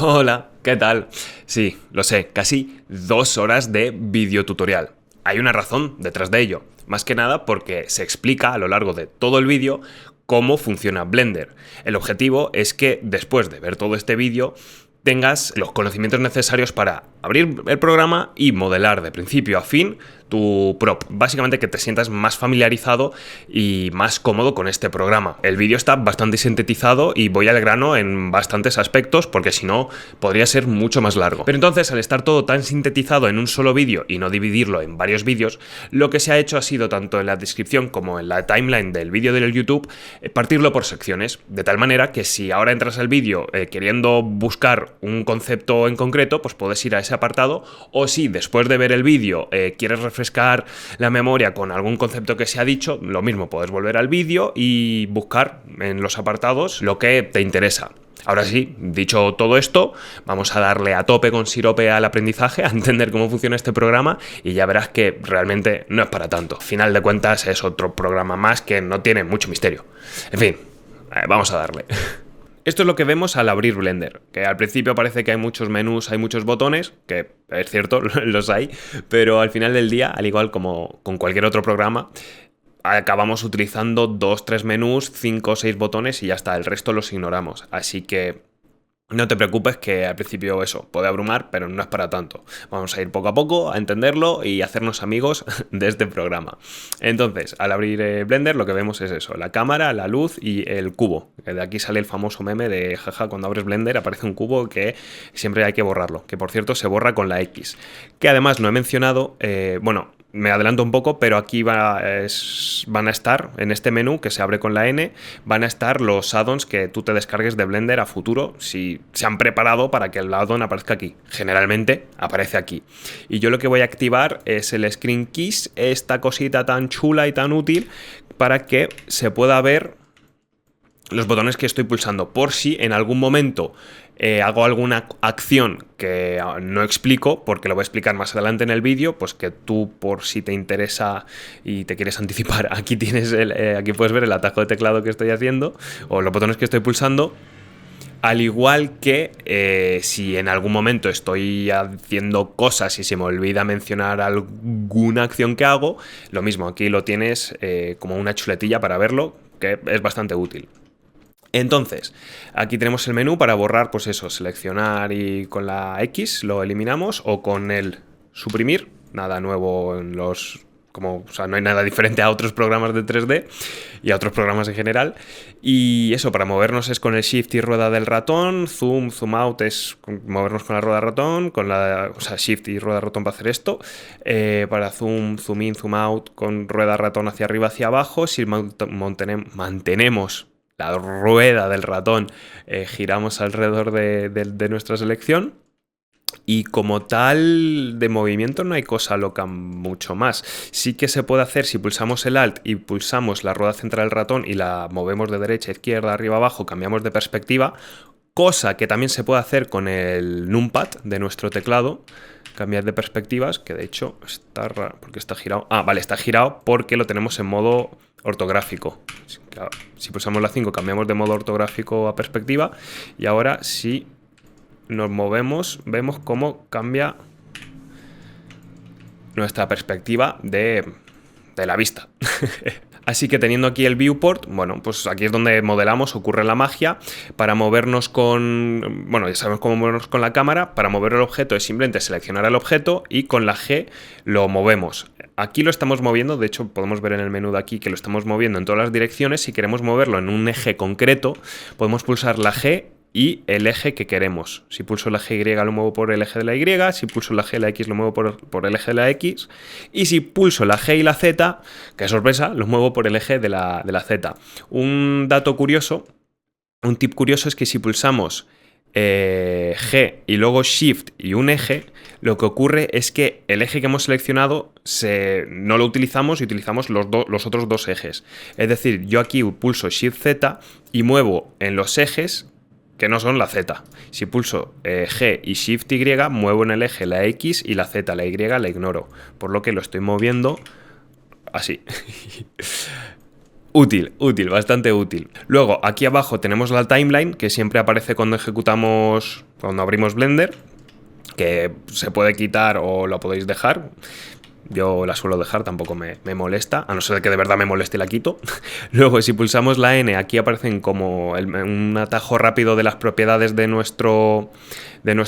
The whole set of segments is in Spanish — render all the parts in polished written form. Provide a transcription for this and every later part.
Hola, ¿qué tal? Sí, lo sé, casi 2 horas de videotutorial. Hay una razón detrás de ello, más que nada porque se explica a lo largo de todo el vídeo cómo funciona Blender. El objetivo es que después de ver todo este vídeo tengas los conocimientos necesarios para abrir el programa y modelar de principio a fin tu prop. Básicamente que te sientas más familiarizado y más cómodo con este programa. El vídeo está bastante sintetizado y voy al grano en bastantes aspectos porque si no podría ser mucho más largo. Pero entonces, al estar todo tan sintetizado en un solo vídeo y no dividirlo en varios vídeos, lo que se ha hecho ha sido tanto en la descripción como en la timeline del vídeo del YouTube partirlo por secciones, de tal manera que si ahora entras al vídeo queriendo buscar un concepto en concreto, pues puedes ir a ese apartado, o si después de ver el vídeo quieres refrescar la memoria con algún concepto que se ha dicho, lo mismo, puedes volver al vídeo y buscar en los apartados lo que te interesa. Ahora sí, dicho todo esto, vamos a darle a tope con sirope al aprendizaje, a entender cómo funciona este programa y ya verás que realmente no es para tanto. Final de cuentas es otro programa más que no tiene mucho misterio. En fin, vamos a darle. Esto es lo que vemos al abrir Blender, que al principio parece que hay muchos menús, hay muchos botones, que es cierto, los hay, pero al final del día, al igual como con cualquier otro programa, acabamos utilizando 2-3 menús, 5 o 6 botones y ya está, el resto los ignoramos. Así que no te preocupes que al principio eso puede abrumar, pero no es para tanto. Vamos a ir poco a poco a entenderlo y hacernos amigos de este programa. Entonces, al abrir Blender lo que vemos es eso, la cámara, la luz y el cubo. De aquí sale el famoso meme de jaja, cuando abres Blender aparece un cubo que siempre hay que borrarlo, que por cierto se borra con la X. Que además no he mencionado, me adelanto un poco, pero aquí van a estar, en este menú que se abre con la N, van a estar los add-ons que tú te descargues de Blender a futuro, si se han preparado para que el add-on aparezca aquí. Generalmente aparece aquí. Y yo lo que voy a activar es el Screen Keys, esta cosita tan chula y tan útil para que se pueda ver los botones que estoy pulsando, por si en algún momento hago alguna acción que no explico, porque lo voy a explicar más adelante en el vídeo, pues que tú, por si te interesa y te quieres anticipar, aquí tienes aquí puedes ver el atajo de teclado que estoy haciendo o los botones que estoy pulsando. Al igual que si en algún momento estoy haciendo cosas y se me olvida mencionar alguna acción que hago, lo mismo, aquí lo tienes como una chuletilla para verlo, que es bastante útil. Entonces, aquí tenemos el menú para borrar, pues eso, seleccionar y con la X lo eliminamos, o con el suprimir, nada nuevo en los... o sea, no hay nada diferente a otros programas de 3D y a otros programas en general. Y eso, para movernos es con el Shift y rueda del ratón, Zoom, Zoom Out es movernos con la rueda del ratón, Shift y rueda del ratón para hacer esto. Para Zoom, Zoom In, Zoom Out con rueda ratón hacia arriba, hacia abajo. Si mantenemos la rueda del ratón, giramos alrededor de nuestra selección. Y como tal de movimiento no hay cosa loca mucho más. Sí que se puede hacer si pulsamos el Alt y pulsamos la rueda central del ratón y la movemos de derecha a izquierda, arriba abajo, cambiamos de perspectiva, cosa que también se puede hacer con el numpad de nuestro teclado, cambiar de perspectivas, que de hecho está raro porque está girado. Ah, vale, está girado porque lo tenemos en modo ortográfico. Si pulsamos la 5 cambiamos de modo ortográfico a perspectiva, y ahora sí nos movemos, vemos cómo cambia nuestra perspectiva de la vista. Así que teniendo aquí el viewport, bueno, pues aquí es donde modelamos, ocurre la magia. Para movernos con... Bueno, ya sabemos cómo movernos con la cámara. Para mover el objeto es simplemente seleccionar el objeto y con la G lo movemos. Aquí lo estamos moviendo, de hecho podemos ver en el menú de aquí que lo estamos moviendo en todas las direcciones. Si queremos moverlo en un eje concreto, podemos pulsar la G y el eje que queremos. Si pulso la G y lo muevo por el eje de la Y, si pulso la G y la X lo muevo por el eje de la X, y si pulso la G y la Z, qué sorpresa, lo muevo por el eje de la Z. Un dato curioso, un tip curioso es que si pulsamos G y luego Shift y un eje, lo que ocurre es que el eje que hemos seleccionado no lo utilizamos y utilizamos los otros dos ejes. Es decir, yo aquí pulso Shift Z y muevo en los ejes que no son la Z. Si pulso G y Shift Y, muevo en el eje la X y la Z, la Y la ignoro, por lo que lo estoy moviendo así. Útil, bastante útil. Luego, aquí abajo tenemos la timeline, que siempre aparece cuando cuando abrimos Blender, que se puede quitar o la podéis dejar. Yo la suelo dejar, tampoco me molesta, a no ser que de verdad me moleste y la quito. Luego, si pulsamos la N, aquí aparecen como un atajo rápido de las propiedades de nuestro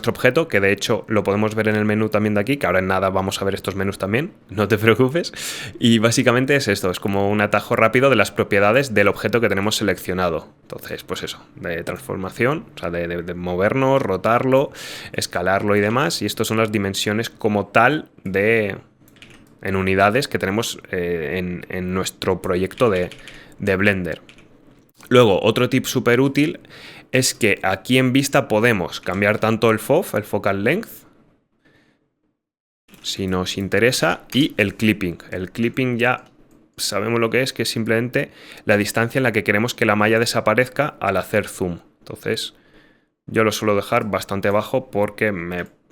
objeto, que de hecho lo podemos ver en el menú también de aquí, que ahora en nada vamos a ver estos menús también, no te preocupes. Y básicamente es esto, es como un atajo rápido de las propiedades del objeto que tenemos seleccionado. Entonces, pues eso, de transformación, o sea, de movernos, rotarlo, escalarlo y demás. Y estas son las dimensiones como tal en unidades que tenemos en nuestro proyecto de Blender. Luego, otro tip súper útil es que aquí en vista podemos cambiar tanto el FOV, el Focal Length, si nos interesa, y el clipping. El clipping ya sabemos lo que es simplemente la distancia en la que queremos que la malla desaparezca al hacer zoom. Entonces, yo lo suelo dejar bastante bajo porque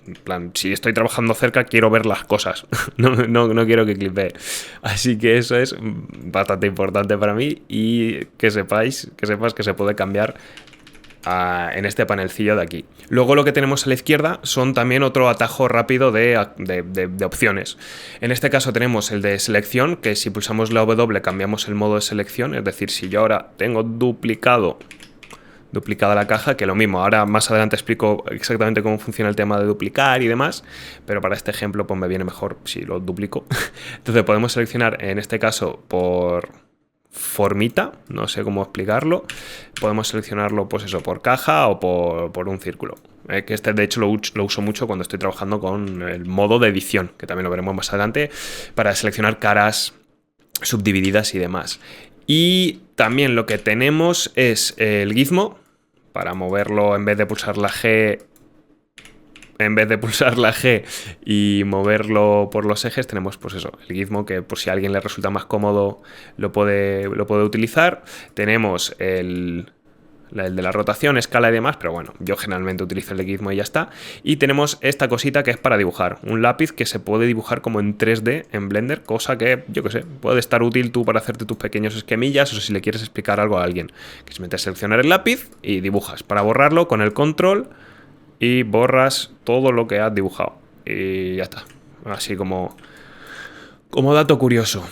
en plan, si estoy trabajando cerca, quiero ver las cosas. No quiero que clipee. Así que eso es bastante importante para mí y que sepas que se puede cambiar en este panelcillo de aquí. Luego lo que tenemos a la izquierda son también otro atajo rápido de opciones. En este caso tenemos el de selección, que si pulsamos la W cambiamos el modo de selección. Es decir, si yo ahora tengo duplicada la caja, que lo mismo, ahora más adelante explico exactamente cómo funciona el tema de duplicar y demás, pero para este ejemplo pues me viene mejor si lo duplico. Entonces podemos seleccionar en este caso por formita, no sé cómo explicarlo, podemos seleccionarlo pues eso, por caja o por un círculo. Que este de hecho lo uso mucho cuando estoy trabajando con el modo de edición, que también lo veremos más adelante, para seleccionar caras subdivididas y demás. Y también lo que tenemos es el gizmo, para moverlo en vez de pulsar la G y moverlo por los ejes, tenemos pues eso, el gizmo, que por si a alguien le resulta más cómodo lo puede utilizar. Tenemos el de la rotación, escala y demás, pero bueno, yo generalmente utilizo el de gizmo y ya está. Y tenemos esta cosita que es para dibujar, un lápiz que se puede dibujar como en 3D en Blender, cosa que, yo que sé, puede estar útil tú para hacerte tus pequeños esquemillas o si le quieres explicar algo a alguien. Que simplemente seleccionar el lápiz y dibujas. Para borrarlo, con el control y borras todo lo que has dibujado. Y ya está. Así como dato curioso.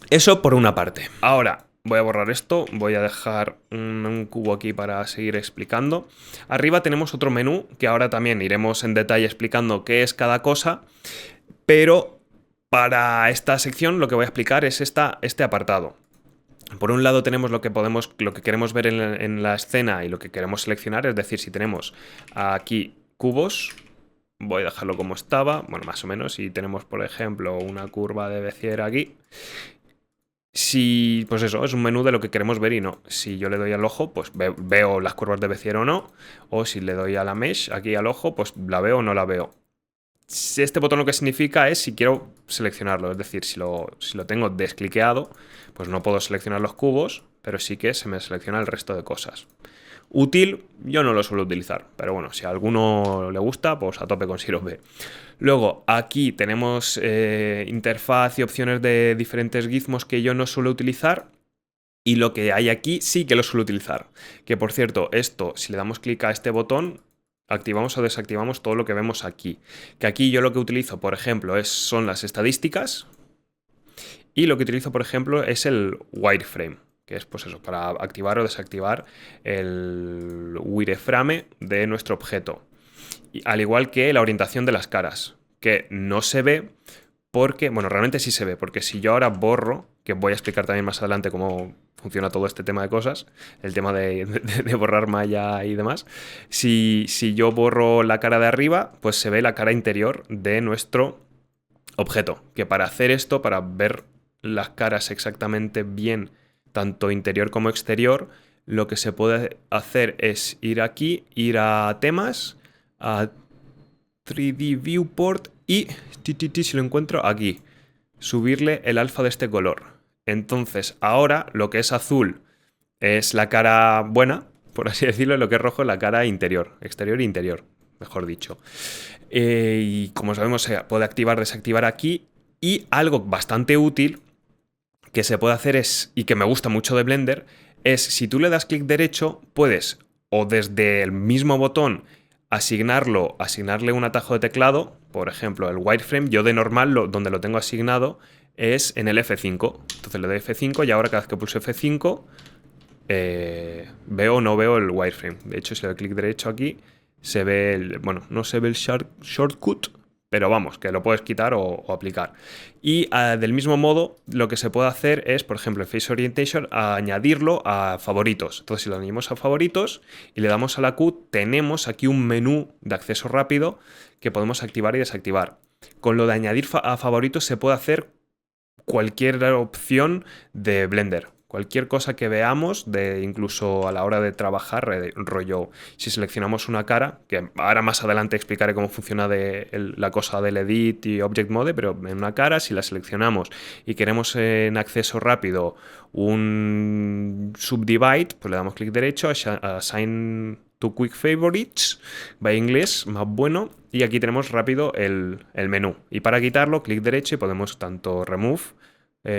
Eso por una parte. Ahora, voy a borrar esto, voy a dejar un cubo aquí para seguir explicando. Arriba tenemos otro menú que ahora también iremos en detalle explicando qué es cada cosa, pero para esta sección lo que voy a explicar es este apartado. Por un lado tenemos lo que queremos ver en la escena y lo que queremos seleccionar, es decir, si tenemos aquí cubos, voy a dejarlo como estaba, bueno, más o menos, si tenemos, por ejemplo, una curva de Bézier aquí. Si, pues eso, es un menú de lo que queremos ver y no. Si yo le doy al ojo, pues veo las curvas de Bézier o no. O si le doy a la mesh, aquí al ojo, pues la veo o no la veo. Este botón lo que significa es si quiero seleccionarlo. Es decir, si lo tengo descliqueado, pues no puedo seleccionar los cubos, pero sí que se me selecciona el resto de cosas. Útil, yo no lo suelo utilizar, pero bueno, si a alguno le gusta, pues a tope con Sirop B. Luego, aquí tenemos interfaz y opciones de diferentes gizmos que yo no suelo utilizar. Y lo que hay aquí sí que lo suelo utilizar. Que por cierto, esto, si le damos clic a este botón, activamos o desactivamos todo lo que vemos aquí. Que aquí yo lo que utilizo, por ejemplo, son las estadísticas. Y lo que utilizo, por ejemplo, es el wireframe, que es pues eso, para activar o desactivar el wireframe de nuestro objeto. Y al igual que la orientación de las caras, que no se ve porque, bueno, realmente sí se ve, porque si yo ahora borro, que voy a explicar también más adelante cómo funciona todo este tema de cosas, el tema de borrar malla y demás, si yo borro la cara de arriba, pues se ve la cara interior de nuestro objeto, que para hacer esto, para ver las caras exactamente bien, tanto interior como exterior, lo que se puede hacer es ir aquí, ir a temas, a 3D Viewport y, si lo encuentro, aquí, subirle el alfa de este color. Entonces, ahora lo que es azul es la cara buena, por así decirlo, y lo que es rojo es la cara interior, exterior e interior, mejor dicho. Y como sabemos, se puede activar, desactivar aquí. Y algo bastante útil, que se puede hacer es, y que me gusta mucho de Blender, es si tú le das clic derecho, puedes o desde el mismo botón asignarle un atajo de teclado, por ejemplo el wireframe. Yo de normal donde lo tengo asignado es en el F5, entonces le doy F5 y ahora cada vez que pulso F5 veo o no veo el wireframe. De hecho, si le doy clic derecho aquí se ve bueno, no se ve el shortcut, pero vamos, que lo puedes quitar o aplicar. Y del mismo modo, lo que se puede hacer es, por ejemplo, en Face Orientation, añadirlo a favoritos. Entonces, si lo añadimos a favoritos y le damos a la Q, tenemos aquí un menú de acceso rápido que podemos activar y desactivar. Con lo de añadir a favoritos se puede hacer cualquier opción de Blender. Cualquier cosa que veamos, incluso a la hora de trabajar, rollo, si seleccionamos una cara, que ahora más adelante explicaré cómo funciona la cosa del Edit y Object Mode, pero en una cara, si la seleccionamos y queremos en acceso rápido un subdivide, pues le damos clic derecho, Assign to Quick Favorites, va en inglés, más bueno, y aquí tenemos rápido el menú. Y para quitarlo, clic derecho y podemos tanto Remove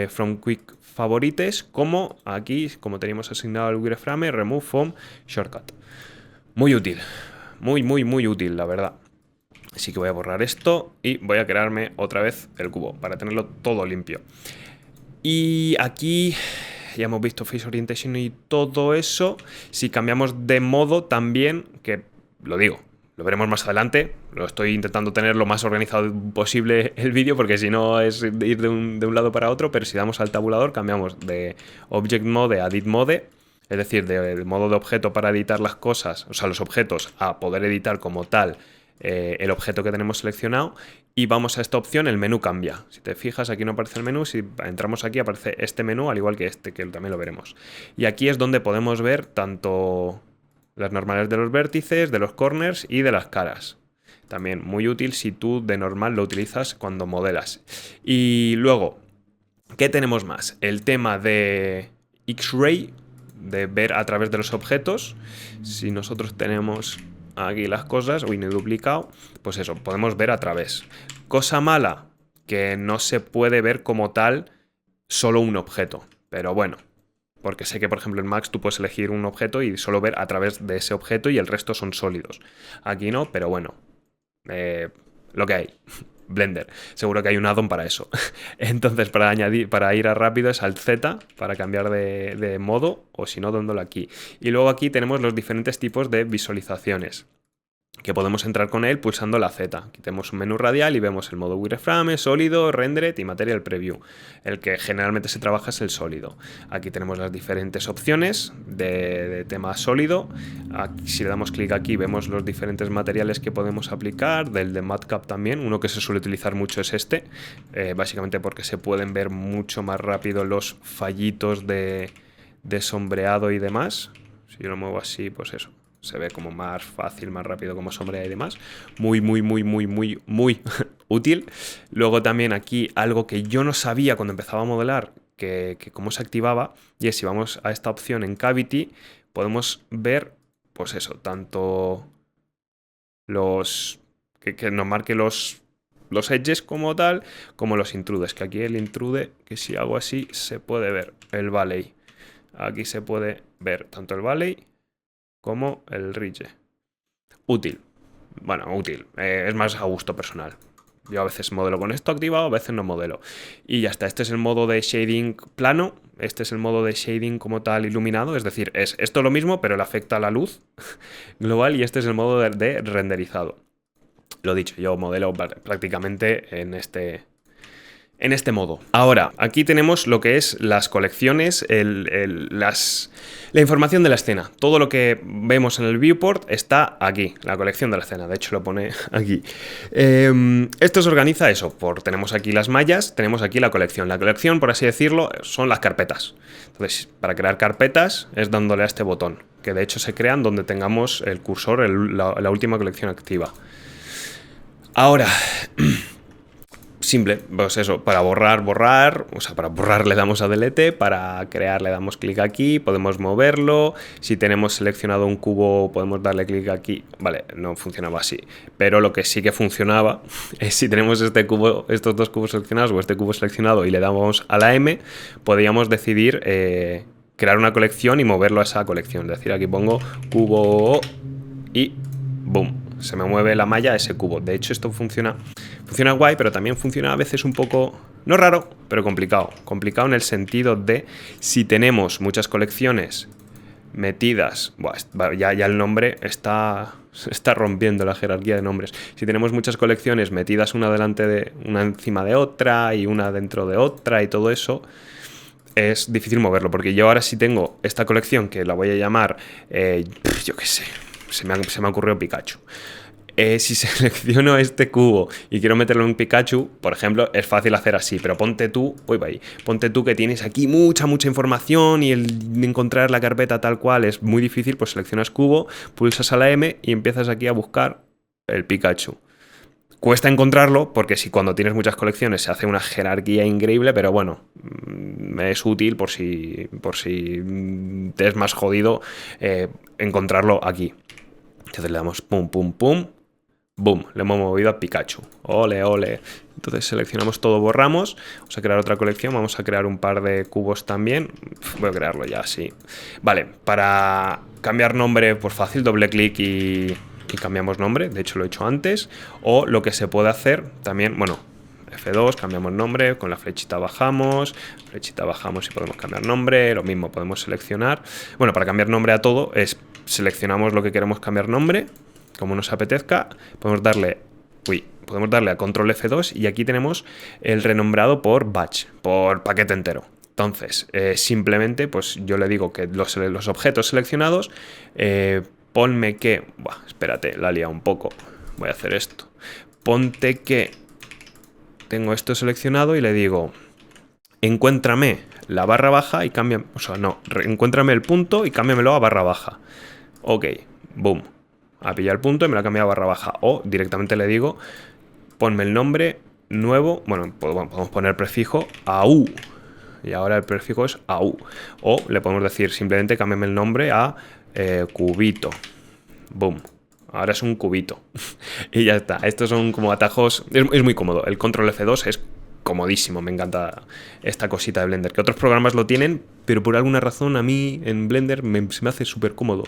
from Quick Favorites, como aquí, como teníamos asignado el wireframe, Remove from Shortcut. Muy útil, muy útil, la verdad. Así que voy a borrar esto y voy a crearme otra vez el cubo para tenerlo todo limpio. Y aquí ya hemos visto Face Orientation y todo eso. Si cambiamos de modo también, que lo digo, lo veremos más adelante. Lo estoy intentando tener lo más organizado posible el vídeo, porque si no es ir de un lado para otro. Pero si damos al tabulador, cambiamos de Object Mode a Edit Mode, es decir, del modo de objeto para editar las cosas, o sea, los objetos, a poder editar como tal el objeto que tenemos seleccionado. Y vamos a esta opción, el menú cambia. Si te fijas, aquí no aparece el menú. Si entramos aquí, aparece este menú, al igual que este, que también lo veremos. Y aquí es donde podemos ver tanto las normales de los vértices, de los corners y de las caras. También muy útil si tú de normal lo utilizas cuando modelas. Y luego, ¿qué tenemos más? El tema de X-Ray, de ver a través de los objetos. Si nosotros tenemos aquí las cosas, no he duplicado, pues eso, podemos ver a través. Cosa mala, que no se puede ver como tal solo un objeto, pero bueno, porque sé que por ejemplo en Max tú puedes elegir un objeto y solo ver a través de ese objeto y el resto son sólidos. Aquí no, pero bueno, lo que hay. Blender, seguro que hay un add-on para eso. Entonces, para ir a rápido es Alt Z para cambiar de modo, o si no, dándolo aquí. Y luego aquí tenemos los diferentes tipos de visualizaciones, que podemos entrar con él pulsando la Z. Aquí tenemos un menú radial y vemos el modo wireframe, sólido, rendered y material preview. El que generalmente se trabaja es el sólido. Aquí tenemos las diferentes opciones de tema sólido. Aquí, si le damos clic aquí, vemos los diferentes materiales que podemos aplicar, del de MatCap también. Uno que se suele utilizar mucho es este, básicamente porque se pueden ver mucho más rápido los fallitos de sombreado y demás. Si yo lo muevo así, pues eso, se ve como más fácil, más rápido como sombrea y demás. Muy útil. Luego también aquí algo que yo no sabía cuando empezaba a modelar, que cómo se activaba, y es si vamos a esta opción en Cavity, podemos ver, pues eso, tanto que nos marque los edges como tal, como los intrudes, que aquí el intrude, que si hago así, se puede ver el valley. Aquí se puede ver tanto el valley como el ridge. Útil. Bueno, útil. Es más a gusto personal. Yo a veces modelo con esto activado, a veces no modelo. Y ya está. Este es el modo de shading plano. Este es el modo de shading como tal iluminado. Es decir, es esto lo mismo, pero le afecta a la luz global. Y este es el modo de renderizado. Lo dicho, yo modelo prácticamente en este modo. Ahora, aquí tenemos lo que es las colecciones, la información de la escena. Todo lo que vemos en el viewport está aquí, la colección de la escena. De hecho, lo pone aquí. Esto se organiza eso. Tenemos aquí las mallas, tenemos aquí la colección. La colección, por así decirlo, son las carpetas. Entonces, para crear carpetas es dándole a este botón, que de hecho se crean donde tengamos el cursor, la última colección activa. Ahora, Simple, pues eso, para borrar, o sea, para borrar le damos a delete, para crear le damos clic aquí, podemos moverlo, si tenemos seleccionado un cubo podemos darle clic aquí, vale, no funcionaba así, pero lo que sí que funcionaba es si tenemos este cubo, estos dos cubos seleccionados o este cubo seleccionado y le damos a la M, podríamos decidir crear una colección y moverlo a esa colección, es decir, aquí pongo cubo y boom, se me mueve la malla a ese cubo. De hecho, esto funciona guay, pero también funciona a veces un poco, no raro, pero complicado. Complicado en el sentido de si tenemos muchas colecciones metidas, ya el nombre está rompiendo la jerarquía de nombres. Si tenemos muchas colecciones metidas una encima de otra y una dentro de otra y todo eso, es difícil moverlo, porque yo ahora sí tengo esta colección que la voy a llamar, yo qué sé, se me ha ocurrido Pikachu. Si selecciono este cubo y quiero meterlo en Pikachu, por ejemplo, es fácil hacer así, pero ponte tú que tienes aquí mucha información y el encontrar la carpeta tal cual es muy difícil, pues seleccionas cubo, pulsas a la M y empiezas aquí a buscar el Pikachu. Cuesta encontrarlo porque si cuando tienes muchas colecciones se hace una jerarquía increíble, pero bueno, es útil por si te es más jodido encontrarlo aquí. Entonces le damos pum, pum, pum, boom, le hemos movido a Pikachu. Ole, ole. Entonces seleccionamos todo, borramos. Vamos a crear otra colección, vamos a crear un par de cubos también. Voy a crearlo ya, sí. Vale, para cambiar nombre, pues fácil, doble clic y cambiamos nombre. De hecho lo he hecho antes. O lo que se puede hacer también, bueno, F2, cambiamos nombre, con la flechita bajamos y podemos cambiar nombre. Lo mismo, podemos seleccionar. Bueno, para cambiar nombre a todo seleccionamos lo que queremos cambiar nombre, como nos apetezca, podemos darle a control F2 y aquí tenemos el renombrado por batch, por paquete entero. Entonces, simplemente, pues yo le digo que los objetos seleccionados, ponme que, espérate, la he liado un poco, voy a hacer esto, ponte que tengo esto seleccionado y le digo, encuéntrame la barra baja y cámbiame, encuéntrame el punto y cámbiamelo a barra baja. Ok, boom. A pillar el punto y me lo ha cambiado a barra baja. O directamente le digo, ponme el nombre nuevo. Bueno, podemos poner prefijo AU. Y ahora el prefijo es AU. O le podemos decir simplemente cámbiame el nombre a cubito. Boom. Ahora es un cubito. Y ya está. Estos son como atajos. Es muy cómodo. El control F2 es comodísimo. Me encanta esta cosita de Blender. Que otros programas lo tienen, pero por alguna razón a mí en Blender se me hace súper cómodo.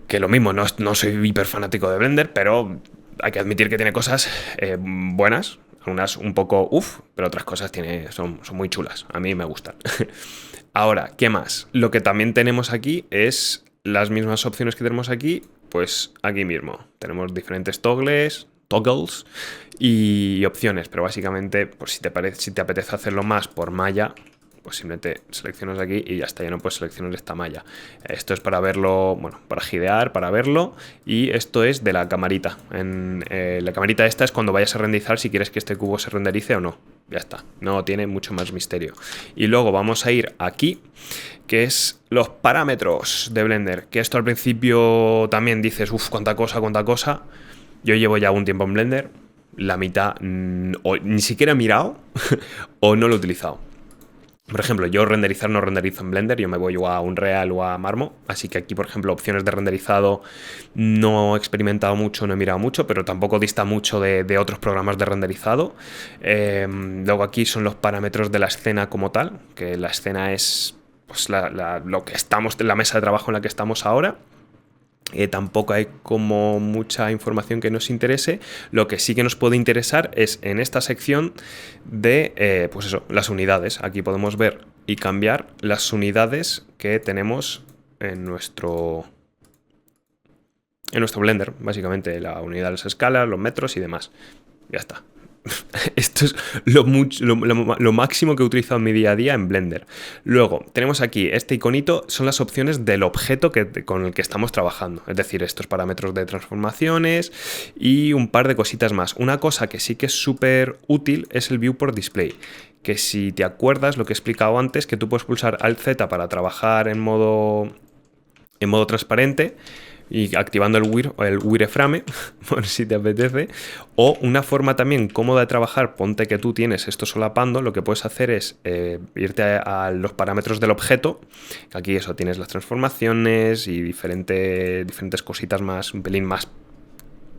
Que lo mismo, no soy hiper fanático de Blender, pero hay que admitir que tiene cosas buenas. Algunas un poco pero otras cosas son muy chulas. A mí me gustan. Ahora, ¿qué más? Lo que también tenemos aquí es las mismas opciones que tenemos aquí, pues aquí mismo. Tenemos diferentes toggles y opciones, pero básicamente, pues si te apetece hacerlo más por malla, pues simplemente seleccionas aquí y ya está, ya no puedes seleccionar esta malla. Esto es para verlo, bueno, para gidear, para verlo, y esto es de la camarita. La camarita esta es cuando vayas a renderizar si quieres que este cubo se renderice o no. Ya está, no tiene mucho más misterio. Y luego vamos a ir aquí, que es los parámetros de Blender, que esto al principio también dices, cuánta cosa. Yo llevo ya un tiempo en Blender, la mitad o ni siquiera he mirado o no lo he utilizado. Por ejemplo, yo no renderizo en Blender, yo me voy a Unreal o a Marmo, así que aquí, por ejemplo, opciones de renderizado no he experimentado mucho, no he mirado mucho, pero tampoco dista mucho de otros programas de renderizado. Luego aquí son los parámetros de la escena como tal, que la escena es pues, lo que estamos, la mesa de trabajo en la que estamos ahora. Tampoco hay como mucha información que nos interese. Lo que sí que nos puede interesar es en esta sección de, pues eso, las unidades. Aquí podemos ver y cambiar las unidades que tenemos en nuestro Blender. Básicamente la unidad de las escalas, los metros y demás. Ya está. Esto es lo máximo que he utilizado en mi día a día en Blender. Luego, tenemos aquí este iconito, son las opciones del objeto con el que estamos trabajando. Es decir, estos parámetros de transformaciones y un par de cositas más. Una cosa que sí que es súper útil es el Viewport Display. Que si te acuerdas lo que he explicado antes, que tú puedes pulsar Alt Z para trabajar en modo transparente. y activando el wireframe, por si te apetece. O una forma también cómoda de trabajar, ponte que tú tienes esto solapando, lo que puedes hacer es irte a los parámetros del objeto, que aquí eso, tienes las transformaciones y diferentes cositas más, un pelín más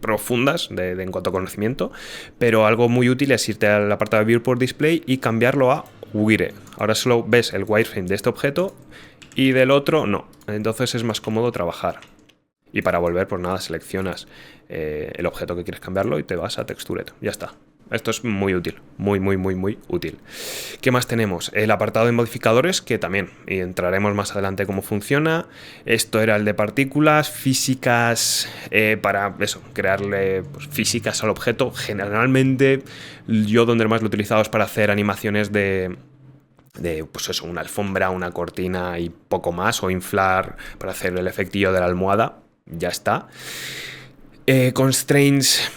profundas en cuanto a conocimiento, pero algo muy útil es irte al apartado de Viewport Display y cambiarlo a Wire. Ahora solo ves el wireframe de este objeto y del otro no, entonces es más cómodo trabajar. Y para volver, pues nada, seleccionas el objeto que quieres cambiarlo y te vas a Textured. Ya está. Esto es muy útil, muy útil. ¿Qué más tenemos? El apartado de modificadores, que también y entraremos más adelante cómo funciona. Esto era el de partículas, físicas, para eso, crearle pues, físicas al objeto. Generalmente yo donde más lo he utilizado es para hacer animaciones de pues eso, una alfombra, una cortina y poco más, o inflar para hacer el efectillo de la almohada. Ya está. Constraints,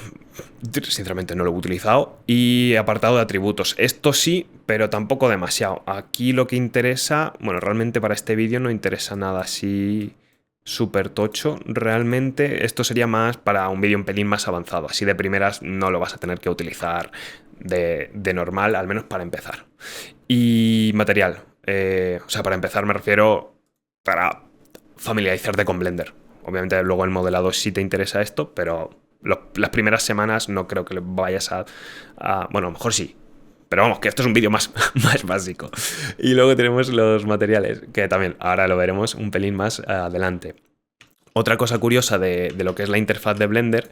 sinceramente no lo he utilizado. Y apartado de atributos, esto sí, pero tampoco demasiado. Aquí lo que interesa, bueno, realmente para este vídeo no interesa nada así súper tocho. Realmente esto sería más para un vídeo un pelín más avanzado. Así de primeras no lo vas a tener que utilizar de normal, al menos para empezar. Y material, o sea, para empezar me refiero para familiarizarte con Blender. Obviamente luego el modelado sí te interesa esto, pero las primeras semanas no creo que vayas bueno, a lo mejor sí. Pero vamos, que esto es un vídeo más básico. Y luego tenemos los materiales, que también ahora lo veremos un pelín más adelante. Otra cosa curiosa de lo que es la interfaz de Blender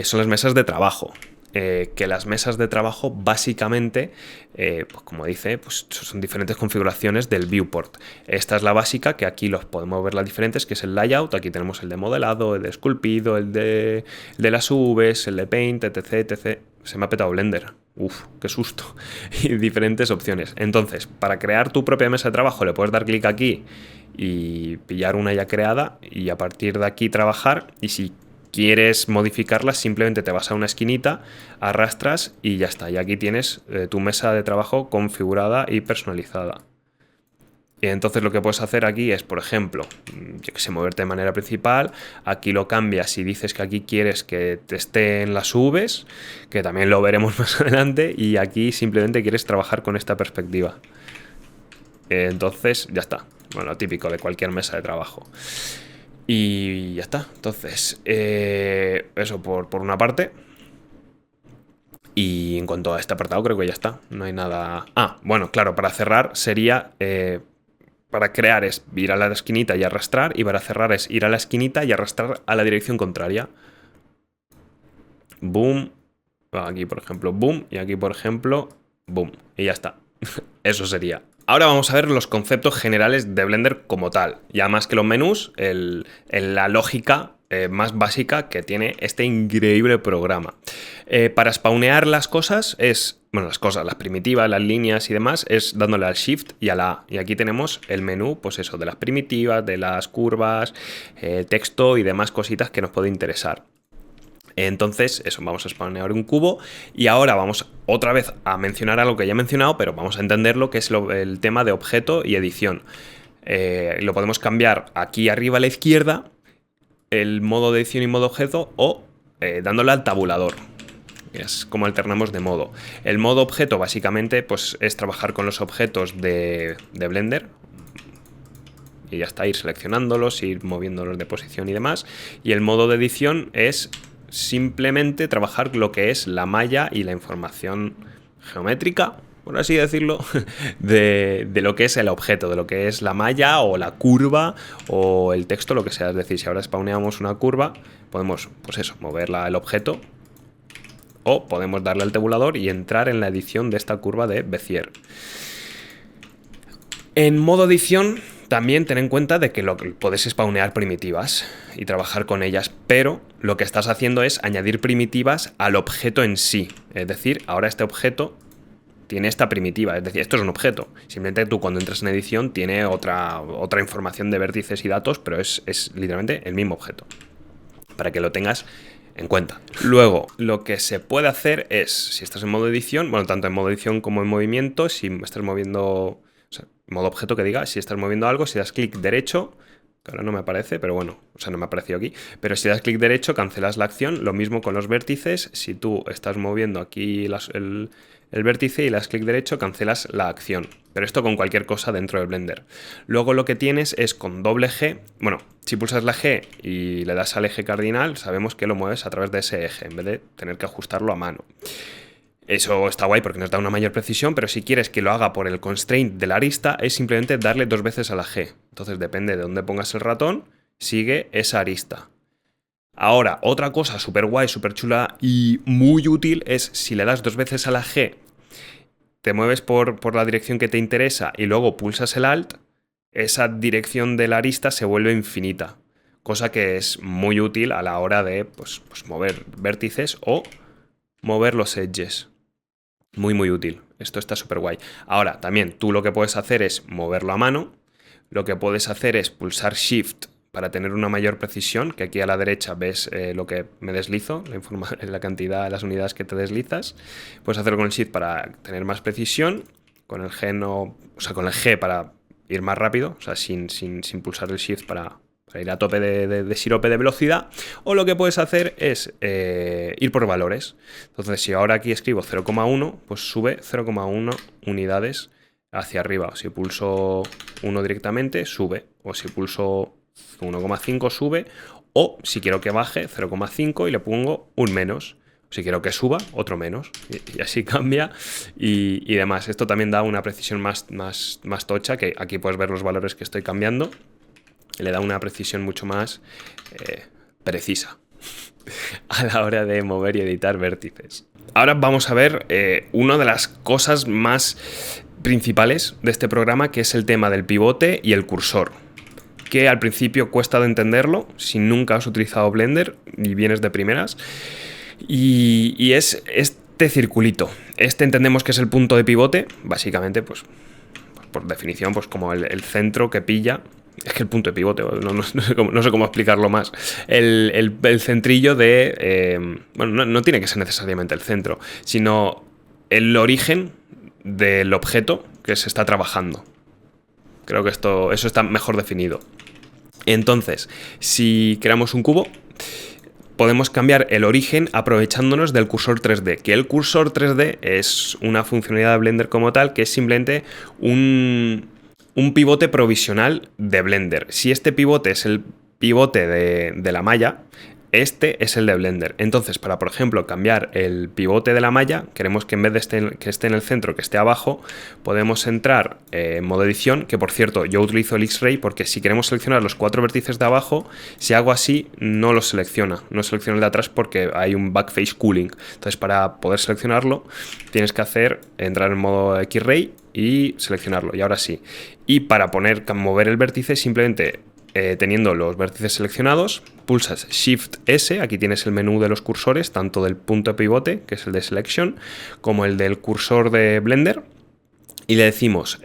son las mesas de trabajo. Que las mesas de trabajo básicamente, pues como dice, pues son diferentes configuraciones del viewport. Esta es la básica, que aquí los podemos ver las diferentes, que es el layout. Aquí tenemos el de modelado, el de esculpido, el de las Vs, el de paint, etc. Se me ha petado Blender. Uf, qué susto. Y diferentes opciones. Entonces, para crear tu propia mesa de trabajo le puedes dar clic aquí y pillar una ya creada y a partir de aquí trabajar. Y si quieres modificarlas, simplemente te vas a una esquinita, arrastras y ya está. Y aquí tienes tu mesa de trabajo configurada y personalizada. Y entonces lo que puedes hacer aquí es, por ejemplo, yo que sé, moverte de manera principal. Aquí lo cambias y dices que aquí quieres que te esté en las Vs, que también lo veremos más adelante. Y aquí simplemente quieres trabajar con esta perspectiva. Entonces ya está. Bueno, lo típico de cualquier mesa de trabajo. Y ya está. Entonces, eso por una parte. Y en cuanto a este apartado creo que ya está. No hay nada... Ah, bueno, claro, para cerrar sería... para crear es ir a la esquinita y arrastrar. Y para cerrar es ir a la esquinita y arrastrar a la dirección contraria. Boom. Aquí, por ejemplo, boom. Y aquí, por ejemplo, boom. Y ya está. Eso sería. Ahora vamos a ver los conceptos generales de Blender como tal. Ya más que los menús, la lógica más básica que tiene este increíble programa. Para spawnear las cosas es... Bueno, las primitivas, las líneas y demás, es dándole al Shift y a la A. Y aquí tenemos el menú, pues eso, de las primitivas, de las curvas, texto y demás cositas que nos puede interesar. Entonces, eso, vamos a spawnear un cubo y ahora vamos otra vez a mencionar algo que ya he mencionado, pero vamos a entender lo que es el tema de objeto y edición. Lo podemos cambiar aquí arriba a la izquierda, el modo de edición y modo objeto, o dándole al tabulador. Es como alternamos de modo. El modo objeto básicamente pues, es trabajar con los objetos de Blender. Y ya está, ir seleccionándolos, ir moviéndolos de posición y demás. Y el modo de edición es simplemente trabajar lo que es la malla y la información geométrica, por así decirlo, de lo que es el objeto, de lo que es la malla o la curva o el texto, lo que sea. Es decir, si ahora spawneamos una curva, podemos, pues eso, moverla el objeto o podemos darle al tabulador y entrar en la edición de esta curva de Bezier. En modo edición también ten en cuenta de que puedes spawnear primitivas y trabajar con ellas, pero lo que estás haciendo es añadir primitivas al objeto en sí. Es decir, ahora este objeto tiene esta primitiva, es decir, esto es un objeto. Simplemente tú cuando entras en edición tiene otra información de vértices y datos, pero es literalmente el mismo objeto. Para que lo tengas en cuenta. Luego, lo que se puede hacer es, si estás en modo edición, bueno, tanto en modo edición como en movimiento, si estás moviendo... modo objeto que diga, si estás moviendo algo, si das clic derecho, que ahora no me aparece, pero bueno, o sea, no me ha aparecido aquí. Pero si das clic derecho, cancelas la acción. Lo mismo con los vértices. Si tú estás moviendo aquí el vértice y le das clic derecho, cancelas la acción. Pero esto con cualquier cosa dentro del Blender. Luego lo que tienes es con doble G. Bueno, si pulsas la G y le das al eje cardinal, sabemos que lo mueves a través de ese eje, en vez de tener que ajustarlo a mano. Eso está guay porque nos da una mayor precisión, pero si quieres que lo haga por el constraint de la arista, es simplemente darle 2 veces a la G. Entonces depende de dónde pongas el ratón, sigue esa arista. Ahora, otra cosa súper guay, súper chula y muy útil es si le das 2 veces a la G, te mueves por la dirección que te interesa y luego pulsas el Alt, esa dirección de la arista se vuelve infinita. Cosa que es muy útil a la hora de pues mover vértices o mover los edges. Muy, muy útil. Esto está súper guay. Ahora, también tú lo que puedes hacer es moverlo a mano. Lo que puedes hacer es pulsar Shift para tener una mayor precisión, que aquí a la derecha ves lo que me deslizo, la cantidad, las unidades que te deslizas. Puedes hacerlo con el Shift para tener más precisión, con el G con el G para ir más rápido, o sea, sin pulsar el Shift para ir a tope de sirope de velocidad, o lo que puedes hacer es ir por valores. Entonces, si ahora aquí escribo 0,1, pues sube 0,1 unidades hacia arriba. Si pulso 1 directamente, sube. O si pulso 1,5, sube. O si quiero que baje, 0,5 y le pongo un menos. Si quiero que suba, otro menos. Y así cambia y demás. Esto también da una precisión más tocha, que aquí puedes ver los valores que estoy cambiando. Le da una precisión mucho más precisa a la hora de mover y editar vértices. Ahora vamos a ver una de las cosas más principales de este programa, que es el tema del pivote y el cursor, que al principio cuesta de entenderlo si nunca has utilizado Blender y vienes de primeras, y es este circulito. Este entendemos que es el punto de pivote, básicamente, pues por definición, pues como el centro que pilla. Es que el punto de pivote, no sé cómo explicarlo más. El centrillo de... bueno, no tiene que ser necesariamente el centro, sino el origen del objeto que se está trabajando. Creo que eso está mejor definido. Entonces, si creamos un cubo, podemos cambiar el origen aprovechándonos del cursor 3D, que el cursor 3D es una funcionalidad de Blender como tal, que es simplemente un pivote provisional de Blender. Si este pivote es el pivote de la malla, este es el de Blender. Entonces, para, por ejemplo, cambiar el pivote de la malla, queremos que en vez de que esté en el centro, que esté abajo, podemos entrar en modo edición, que por cierto, yo utilizo el X-Ray porque si queremos seleccionar los 4 vértices de abajo, si hago así, no los selecciona. No selecciona el de atrás porque hay un backface cooling. Entonces, para poder seleccionarlo, tienes que entrar en modo X-Ray y seleccionarlo. Y ahora sí. Y para mover el vértice, simplemente teniendo los vértices seleccionados, pulsas Shift S, aquí tienes el menú de los cursores, tanto del punto de pivote, que es el de Selection, como el del cursor de Blender, y le decimos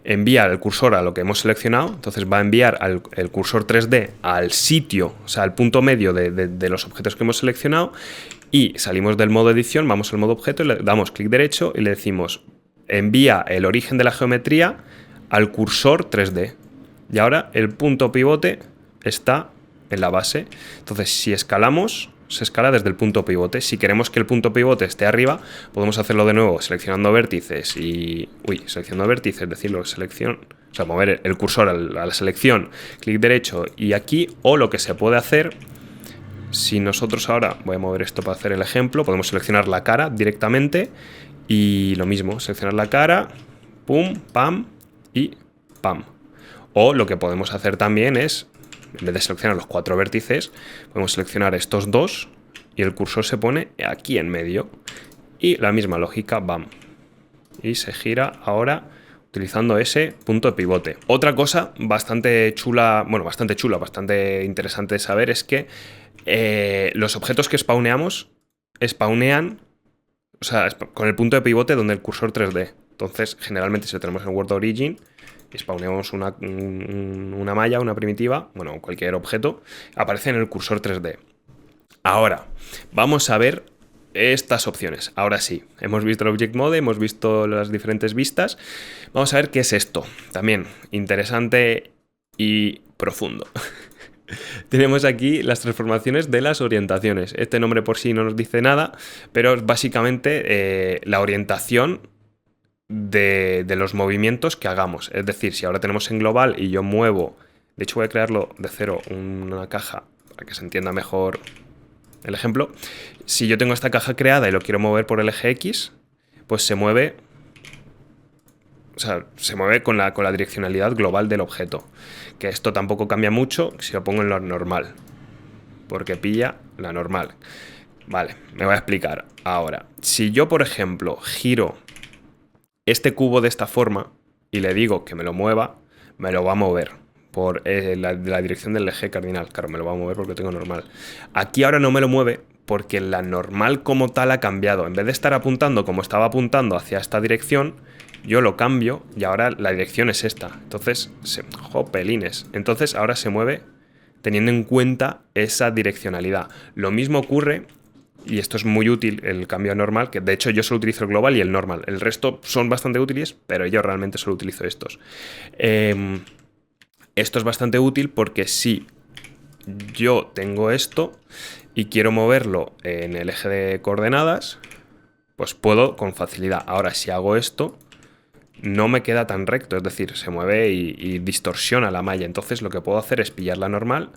enviar el cursor a lo que hemos seleccionado. Entonces va a enviar el cursor 3D al sitio, o sea, al punto medio de los objetos que hemos seleccionado, y salimos del modo edición, vamos al modo objeto, y le damos clic derecho y le decimos envía el origen de la geometría al cursor 3D. Y ahora el punto pivote está en la base. Entonces, si escalamos, se escala desde el punto pivote. Si queremos que el punto pivote esté arriba, podemos hacerlo de nuevo seleccionando vértices seleccionando vértices, decirlo, mover el cursor a la selección, clic derecho y aquí, o lo que se puede hacer, si nosotros ahora, voy a mover esto para hacer el ejemplo, podemos seleccionar la cara directamente y lo mismo, seleccionar la cara, pum, pam y pam. O lo que podemos hacer también es, en vez de seleccionar los 4 vértices, podemos seleccionar estos 2 y el cursor se pone aquí en medio. Y la misma lógica, bam. Y se gira ahora utilizando ese punto de pivote. Otra cosa bastante chula, bastante interesante de saber es que los objetos que spawneamos, spawnean, o sea, con el punto de pivote donde el cursor 3D. Entonces, generalmente si lo tenemos en World Origin y spawneamos una malla, una primitiva, bueno, cualquier objeto, aparece en el cursor 3D. Ahora, vamos a ver estas opciones. Ahora sí, hemos visto el Object Mode, hemos visto las diferentes vistas. Vamos a ver qué es esto. También interesante y profundo. Tenemos aquí las transformaciones de las orientaciones. Este nombre por sí no nos dice nada, pero es básicamente la orientación de los movimientos que hagamos. Es decir, si ahora tenemos en global y yo muevo, de hecho voy a crearlo de cero una caja para que se entienda mejor el ejemplo. Si yo tengo esta caja creada y lo quiero mover por el eje X, pues se mueve, o sea, se mueve con la direccionalidad global del objeto. Que esto tampoco cambia mucho si lo pongo en lo normal, porque pilla la normal. Vale, me voy a explicar ahora. Si yo, por ejemplo, giro este cubo de esta forma y le digo que me lo mueva, me lo va a mover por la dirección del eje cardinal. Claro, me lo va a mover porque tengo normal. Aquí ahora no me lo mueve porque la normal como tal ha cambiado. En vez de estar apuntando como estaba apuntando hacia esta dirección, yo lo cambio y ahora la dirección es esta. Entonces, jopelines. Entonces ahora se mueve teniendo en cuenta esa direccionalidad. Lo mismo ocurre, y esto es muy útil, el cambio normal, que de hecho yo solo utilizo el global y el normal. El resto son bastante útiles, pero yo realmente solo utilizo estos. Esto es bastante útil porque si yo tengo esto y quiero moverlo en el eje de coordenadas, pues puedo con facilidad. Ahora, si hago esto, no me queda tan recto, es decir, se mueve y distorsiona la malla. Entonces lo que puedo hacer es pillar la normal,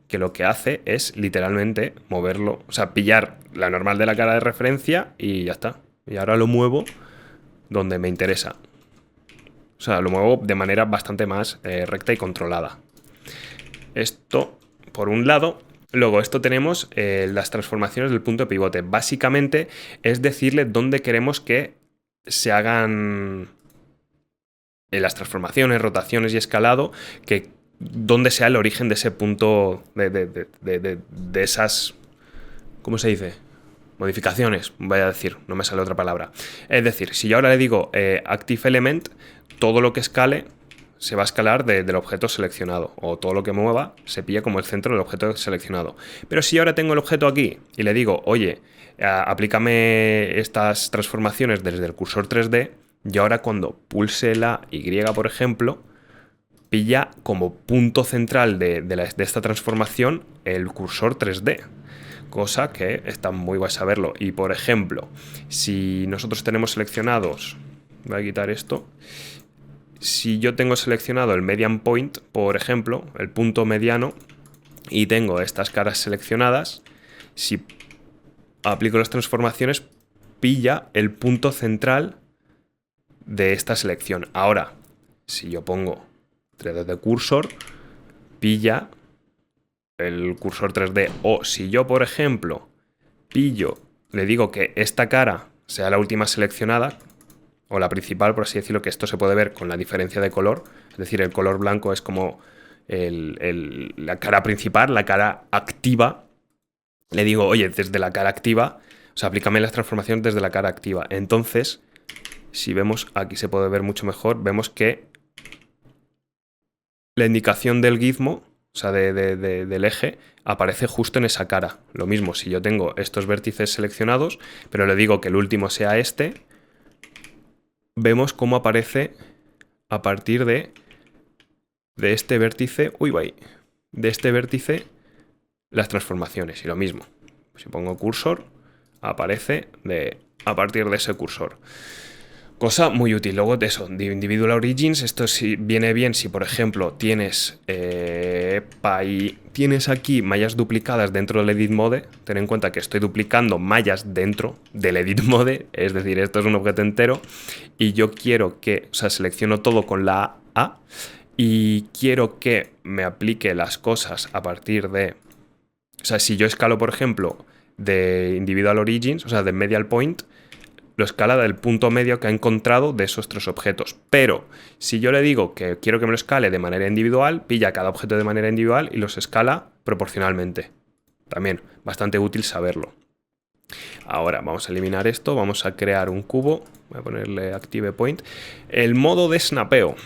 que lo que hace es literalmente moverlo, o sea, pillar la normal de la cara de referencia y ya está. Y ahora lo muevo donde me interesa. O sea, lo muevo de manera bastante más recta y controlada. Esto, por un lado. Luego, esto tenemos las transformaciones del punto de pivote. Básicamente es decirle dónde queremos que se hagan las transformaciones, rotaciones y escalado, que dónde sea el origen de ese punto, de esas, ¿cómo se dice? Modificaciones, voy a decir, no me sale otra palabra. Es decir, si yo ahora le digo Active Element, todo lo que escale se va a escalar del objeto seleccionado, o todo lo que mueva se pilla como el centro del objeto seleccionado. Pero si ahora tengo el objeto aquí y le digo, oye, aplícame estas transformaciones desde el cursor 3D, y ahora cuando pulse la Y, por ejemplo, pilla como punto central de esta transformación el cursor 3D. Cosa que está muy guay saberlo. Y por ejemplo, si nosotros tenemos seleccionados, voy a quitar esto, si yo tengo seleccionado el median point, por ejemplo, el punto mediano, y tengo estas caras seleccionadas, si aplico las transformaciones, pilla el punto central de esta selección. Ahora, si yo pongo 3D de cursor, pilla el cursor 3D. O si yo, por ejemplo, le digo que esta cara sea la última seleccionada, o la principal, por así decirlo, que esto se puede ver con la diferencia de color, es decir, el color blanco es como la cara principal, la cara activa. Le digo, oye, desde la cara activa, o sea, aplícame las transformaciones desde la cara activa. Entonces, si vemos, aquí se puede ver mucho mejor, vemos que la indicación del gizmo, o sea, del eje, aparece justo en esa cara. Lo mismo, si yo tengo estos vértices seleccionados, pero le digo que el último sea este, vemos cómo aparece a partir de este vértice, de este vértice, las transformaciones. Y lo mismo, si pongo cursor, aparece a partir de ese cursor. Cosa muy útil. Luego de eso, de Individual Origins, esto sí viene bien si, por ejemplo, tienes aquí mallas duplicadas dentro del Edit Mode. Ten en cuenta que estoy duplicando mallas dentro del Edit Mode, es decir, esto es un objeto entero, y yo quiero que, o sea, selecciono todo con la A, y quiero que me aplique las cosas a partir de... O sea, si yo escalo, por ejemplo, de Individual Origins, o sea, de Medial Point, lo escala del punto medio que ha encontrado de esos tres objetos. Pero si yo le digo que quiero que me lo escale de manera individual, pilla cada objeto de manera individual y los escala proporcionalmente. También bastante útil saberlo. Ahora vamos a eliminar esto, vamos a crear un cubo, voy a ponerle Active Point. El modo de snapeo.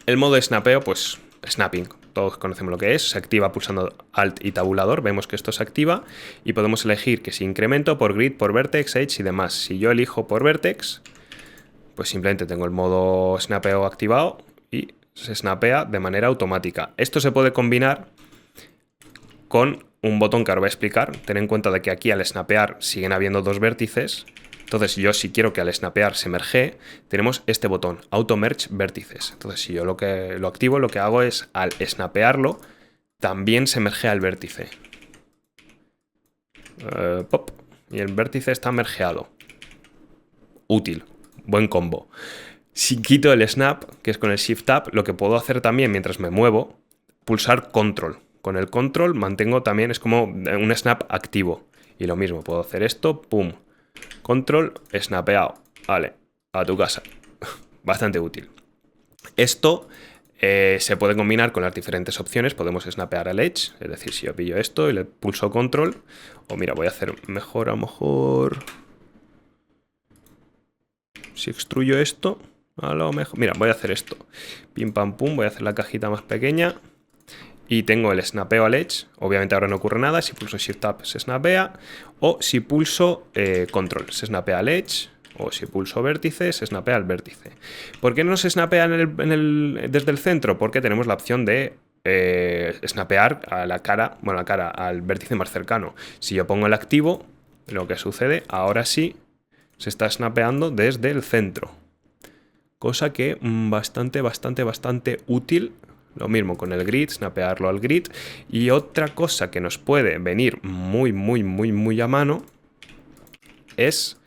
El modo de snapeo, pues snapping. Todos conocemos lo que es, se activa pulsando Alt y tabulador, vemos que esto se activa y podemos elegir que si incremento por grid, por vertex, edge y demás. Si yo elijo por vertex, pues simplemente tengo el modo snapeo activado y se snapea de manera automática. Esto se puede combinar con un botón que ahora voy a explicar. Ten en cuenta de que aquí al snapear siguen habiendo dos vértices. Entonces yo si quiero que al snapear se mergee, tenemos este botón, Auto Merge Vértices. Entonces si yo lo activo, lo que hago es al snapearlo, también se mergea el vértice. Pop. Y el vértice está mergeado. Útil. Buen combo. Si quito el snap, que es con el Shift Tab, lo que puedo hacer también mientras me muevo, pulsar Control. Con el Control mantengo también, es como un snap activo. Y lo mismo, puedo hacer esto, pum. Control, snapeado. Vale, a tu casa. Bastante útil. Esto se puede combinar con las diferentes opciones. Podemos snapear al Edge, es decir, si yo pillo esto y le pulso Control, o mira, voy a hacer mejor, a lo mejor... Si extruyo esto, a lo mejor... Mira, voy a hacer esto. Pim, pam, pum, voy a hacer la cajita más pequeña. Y tengo el snapeo al Edge. Obviamente ahora no ocurre nada. Si pulso Shift Tab se snapea. O si pulso Control se snapea al Edge. O si pulso Vértice se snapea al vértice. ¿Por qué no se snapea desde el centro? Porque tenemos la opción de snapear a la cara, bueno, la cara al vértice más cercano. Si yo pongo el activo, lo que sucede, ahora sí, se está snapeando desde el centro. Cosa que bastante útil. Lo mismo con el grid, snapearlo al grid. Y otra cosa que nos puede venir muy a mano es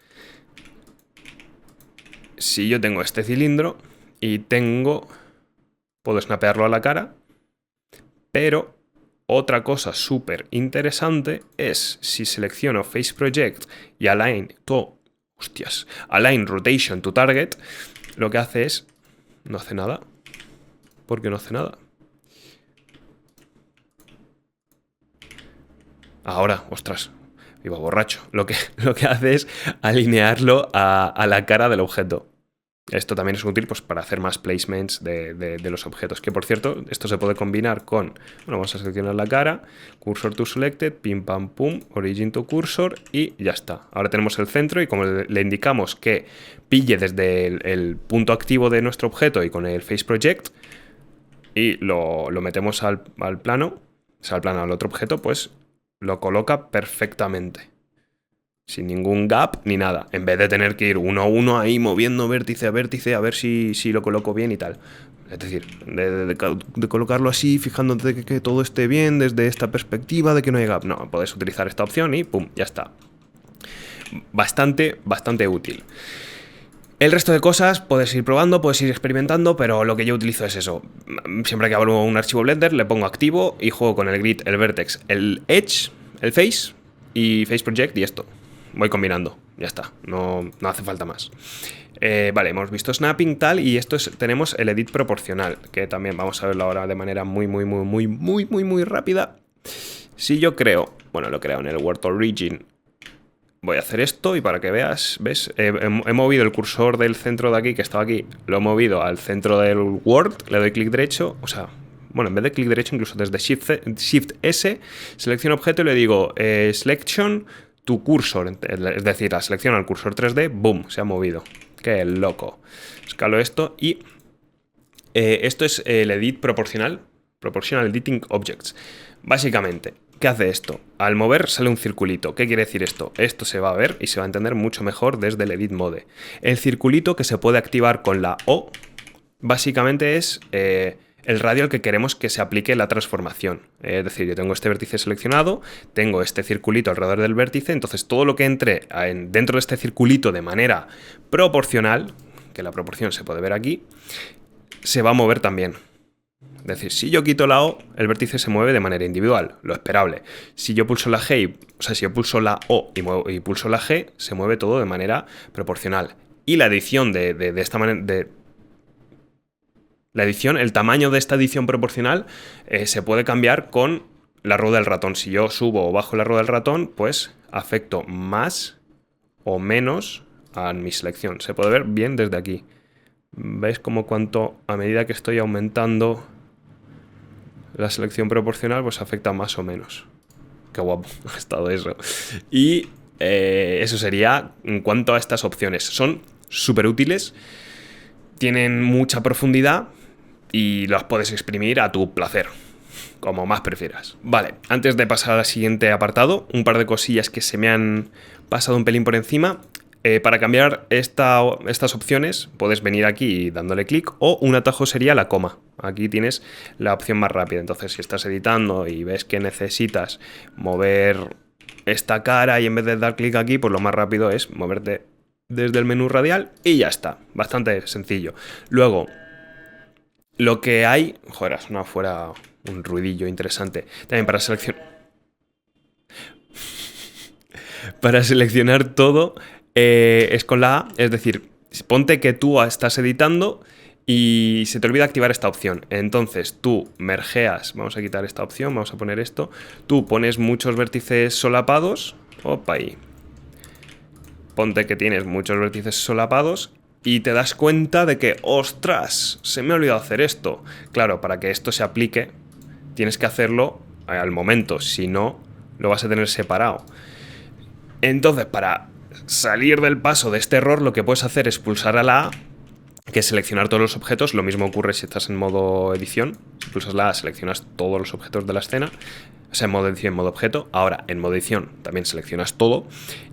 si yo tengo este cilindro y puedo snapearlo a la cara, pero otra cosa súper interesante es si selecciono Face Project y Align Rotation to Target, lo que hace es, no hace nada. ¿Por qué no hace nada? Ahora, ostras, iba borracho. Lo que hace es alinearlo a la cara del objeto. Esto también es útil pues, para hacer más placements de los objetos. Que por cierto, esto se puede combinar con... Bueno, vamos a seleccionar la cara, Cursor to Selected, pim pam pum, Origin to Cursor y ya está. Ahora tenemos el centro y como le indicamos que pille desde el punto activo de nuestro objeto y con el Face Project y lo metemos al plano, o sea, al otro objeto, pues lo coloca perfectamente. Sin ningún gap ni nada. En vez de tener que ir uno a uno ahí moviendo vértice a vértice a ver si lo coloco bien y tal. Es decir, de colocarlo así, fijándote que todo esté bien desde esta perspectiva de que no hay gap. No, puedes utilizar esta opción y pum, ya está. Bastante útil. El resto de cosas puedes ir probando, puedes ir experimentando, pero lo que yo utilizo es eso. Siempre que abro un archivo Blender le pongo activo y juego con el grid, el vertex, el edge, el face y face project y esto. Voy combinando, ya está, no hace falta más. Vale, hemos visto snapping tal y tenemos el edit proporcional, que también vamos a verlo ahora de manera muy rápida. Si yo creo, bueno, lo creo en el World Origin. Voy a hacer esto y para que veas, ¿ves? He movido el cursor del centro de aquí, que estaba aquí, lo he movido al centro del World, le doy clic derecho, o sea, bueno, en vez de clic derecho, incluso desde Shift S, selecciono objeto y le digo Selection to Cursor, es decir, la selección al cursor 3D, boom, se ha movido. Qué loco. Escalo esto y esto es el edit proporcional, Proportional Editing Objects. Básicamente, ¿qué hace esto? Al mover sale un circulito. ¿Qué quiere decir esto? Esto se va a ver y se va a entender mucho mejor desde el Edit Mode. El circulito que se puede activar con la O, básicamente es el radio al que queremos que se aplique la transformación. Es decir, yo tengo este vértice seleccionado, tengo este circulito alrededor del vértice, entonces todo lo que entre dentro de este circulito de manera proporcional, que la proporción se puede ver aquí, se va a mover también. Es decir, si yo quito la O, el vértice se mueve de manera individual, lo esperable. Si yo pulso la G, si yo pulso la O y pulso la G, se mueve todo de manera proporcional. Y la edición de esta manera, el tamaño de esta edición proporcional se puede cambiar con la rueda del ratón. Si yo subo o bajo la rueda del ratón, pues afecto más o menos a mi selección. Se puede ver bien desde aquí. ¿Veis como cuánto a medida que estoy aumentando la selección proporcional, pues afecta más o menos? Qué guapo ha estado eso. Y eso sería en cuanto a estas opciones. Son súper útiles, tienen mucha profundidad, y las puedes exprimir a tu placer, como más prefieras. Vale, antes de pasar al siguiente apartado, un par de cosillas que se me han pasado un pelín por encima. Para cambiar estas opciones puedes venir aquí dándole clic, o un atajo sería la coma. Aquí tienes la opción más rápida. Entonces, si estás editando y ves que necesitas mover esta cara y en vez de dar clic aquí, pues lo más rápido es moverte desde el menú radial y ya está. Bastante sencillo. Luego, lo que hay... Joder, ha sonado fuera un ruidillo interesante. También para seleccionar... Para seleccionar todo es con la A, es decir, ponte que tú estás editando y se te olvida activar esta opción. Entonces tú mergeas, vamos a quitar esta opción, vamos a poner esto. Tú pones muchos vértices solapados, opa ahí. Ponte que tienes muchos vértices solapados y te das cuenta de que, ostras, se me ha olvidado hacer esto. Claro, para que esto se aplique, tienes que hacerlo al momento, si no, lo vas a tener separado. Entonces, para salir del paso de este error, lo que puedes hacer es pulsar a la A, que es seleccionar todos los objetos. Lo mismo ocurre si estás en modo edición. Si pulsas la A, seleccionas todos los objetos de la escena. O sea, en modo edición, en modo objeto. Ahora, en modo edición, también seleccionas todo.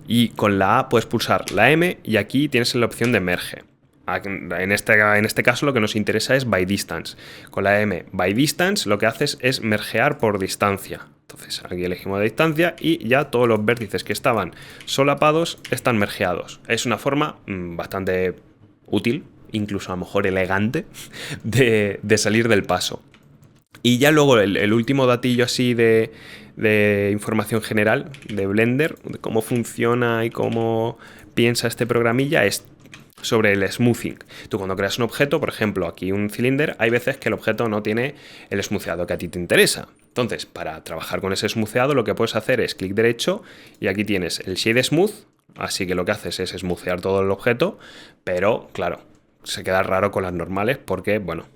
Y con la A puedes pulsar la M y aquí tienes la opción de merge. En este caso lo que nos interesa es by distance. Con la M by distance lo que haces es mergear por distancia. Entonces aquí elegimos la distancia y ya todos los vértices que estaban solapados están mergeados. Es una forma bastante útil, incluso a lo mejor elegante, de salir del paso. Y ya luego el último datillo así de información general de Blender, de cómo funciona y cómo piensa este programilla, es sobre el smoothing. Tú cuando creas un objeto, por ejemplo, aquí un cylinder, hay veces que el objeto no tiene el smootheado que a ti te interesa. Entonces, para trabajar con ese smootheado, lo que puedes hacer es clic derecho y aquí tienes el Shade Smooth, así que lo que haces es smoothear todo el objeto, pero claro, se queda raro con las normales porque, bueno,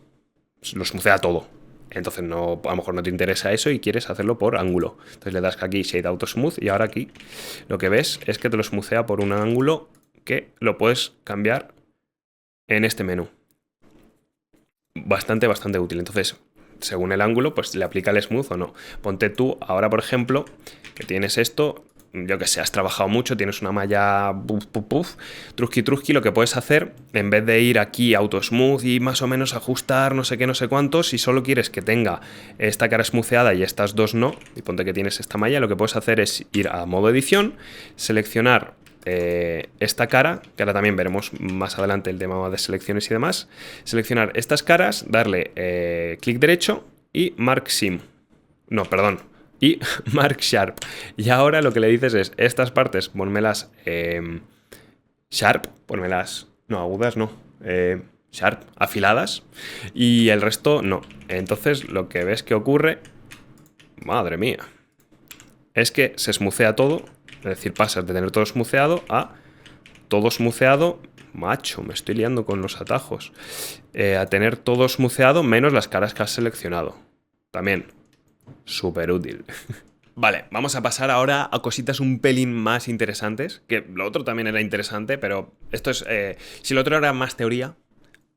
lo smoothea todo. Entonces no, a lo mejor no te interesa eso y quieres hacerlo por ángulo. Entonces le das aquí Shade Auto Smooth y ahora aquí lo que ves es que te lo smoothea por un ángulo que lo puedes cambiar en este menú. Bastante útil. Entonces, según el ángulo, pues le aplica el smooth o no. Ponte tú, ahora por ejemplo, que tienes esto, yo que sé, has trabajado mucho, tienes una malla trusqui, lo que puedes hacer, en vez de ir aquí auto smooth y más o menos ajustar no sé qué, no sé cuántos, si solo quieres que tenga esta cara smootheada y estas dos no, y ponte que tienes esta malla, lo que puedes hacer es ir a modo edición, seleccionar esta cara, que ahora también veremos más adelante el tema de selecciones y demás, seleccionar estas caras, darle clic derecho y Mark Sim. No, perdón. Y Mark Sharp. Y ahora lo que le dices es, estas partes, ponmelas sharp, ponmelas, no, agudas no, sharp, afiladas, y el resto no. Entonces lo que ves que ocurre, madre mía, es que se smoothea todo. Es decir, pasas de tener todo smootheado a todo smootheado. Macho, me estoy liando con los atajos. A tener todo smootheado menos las caras que has seleccionado. También, súper útil. Vale, vamos a pasar ahora a cositas un pelín más interesantes. Que lo otro también era interesante, pero esto es... si lo otro era más teoría,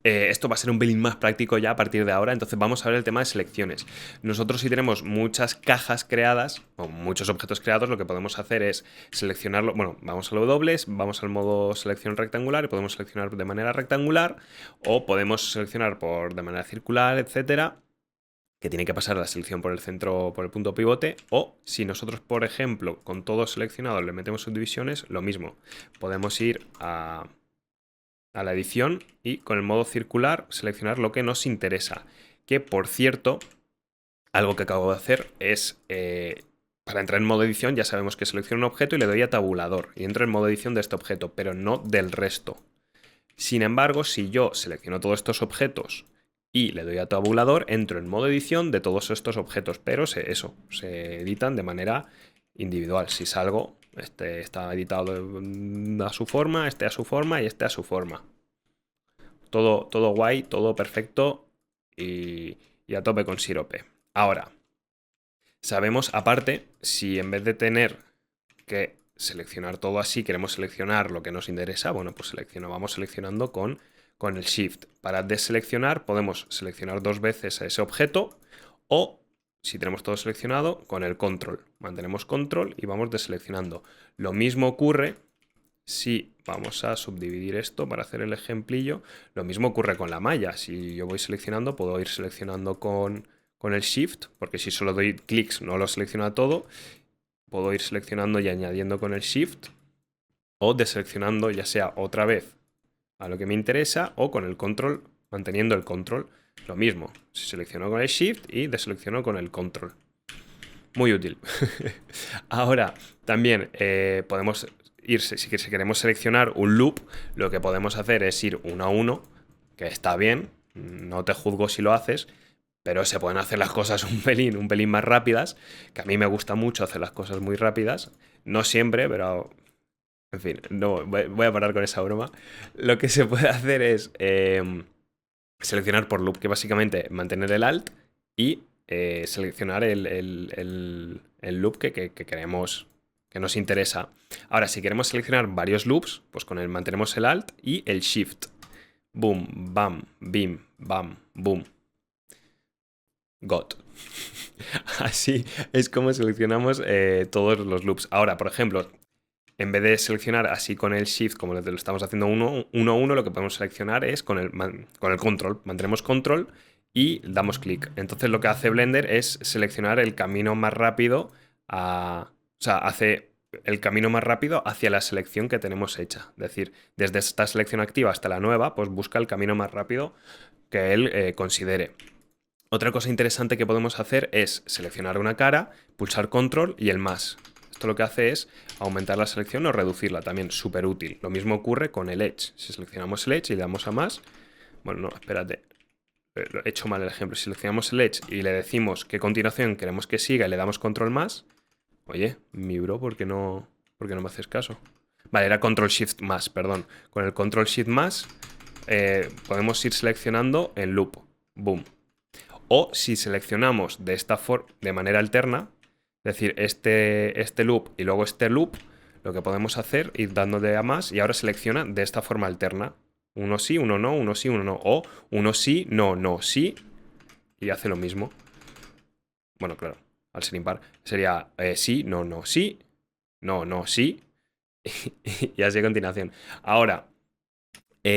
esto va a ser un pelín más práctico ya a partir de ahora. Entonces vamos a ver el tema de selecciones. Nosotros, si tenemos muchas cajas creadas o muchos objetos creados, lo que podemos hacer es seleccionarlo. Bueno, vamos a los dobles, vamos al modo selección rectangular y podemos seleccionar de manera rectangular, o podemos seleccionar de manera circular, etcétera, que tiene que pasar la selección por el centro, por el punto pivote. O si nosotros, por ejemplo, con todo seleccionado le metemos subdivisiones, lo mismo. Podemos ir a la edición y con el modo circular seleccionar lo que nos interesa. Que, por cierto, algo que acabo de hacer es, para entrar en modo edición ya sabemos que selecciono un objeto y le doy a tabulador y entro en modo edición de este objeto, pero no del resto. Sin embargo, si yo selecciono todos estos objetos y le doy a tabulador, entro en modo edición de todos estos objetos, pero se editan de manera individual. Si salgo, este está editado a su forma, este a su forma y este a su forma. Todo guay, todo perfecto y a tope con sirope. Ahora, sabemos aparte, si en vez de tener que seleccionar todo así, queremos seleccionar lo que nos interesa, bueno, pues vamos seleccionando con con el Shift. Para deseleccionar podemos seleccionar 2 veces ese objeto o, si tenemos todo seleccionado, con el Control. Mantenemos Control y vamos deseleccionando. Lo mismo ocurre si vamos a subdividir esto para hacer el ejemplillo. Lo mismo ocurre con la malla. Si yo voy seleccionando, puedo ir seleccionando con el Shift, porque si solo doy clics no lo selecciona todo. Puedo ir seleccionando y añadiendo con el Shift o deseleccionando ya sea otra vez a lo que me interesa o con el Control, manteniendo el Control. Lo mismo, selecciono con el Shift y deselecciono con el Control. Muy útil. Ahora, también podemos irse, si queremos seleccionar un loop, lo que podemos hacer es ir uno a uno, que está bien, no te juzgo si lo haces, pero se pueden hacer las cosas un pelín más rápidas, que a mí me gusta mucho hacer las cosas muy rápidas, no siempre, pero en fin, no, voy a parar con esa broma. Lo que se puede hacer es seleccionar por loop, que básicamente mantener el Alt y seleccionar el loop que queremos, que nos interesa. Ahora, si queremos seleccionar varios loops, pues con mantenemos el Alt y el Shift. Boom, bam, bim, bam, boom. Got. Así es como seleccionamos todos los loops. Ahora, por ejemplo, en vez de seleccionar así con el Shift, como lo estamos haciendo uno a uno, lo que podemos seleccionar es con el Control. Mantenemos Control y damos clic. Entonces lo que hace Blender es seleccionar el camino más rápido hace el camino más rápido hacia la selección que tenemos hecha. Es decir, desde esta selección activa hasta la nueva, pues busca el camino más rápido que él considere. Otra cosa interesante que podemos hacer es seleccionar una cara, pulsar Control y el más. Esto lo que hace es aumentar la selección o reducirla, también súper útil. Lo mismo ocurre con el Edge. Si seleccionamos el Edge y le damos a más... Bueno, no, espérate. He hecho mal el ejemplo. Si seleccionamos el Edge y le decimos qué continuación queremos que siga y le damos Control más... Oye, mi bro, ¿por qué no me haces caso? Vale, era Control Shift más, perdón. Con el Control Shift más podemos ir seleccionando en loop. Boom. O si seleccionamos de manera alterna, es decir, este loop y luego este loop, lo que podemos hacer es ir dándole a más y ahora selecciona de esta forma alterna. Uno sí, uno no, uno sí, uno no. O uno sí, no, no, sí. Y hace lo mismo. Bueno, claro, al ser impar. Sería sí, no, no, sí. No, no, sí. Y así a continuación. Ahora,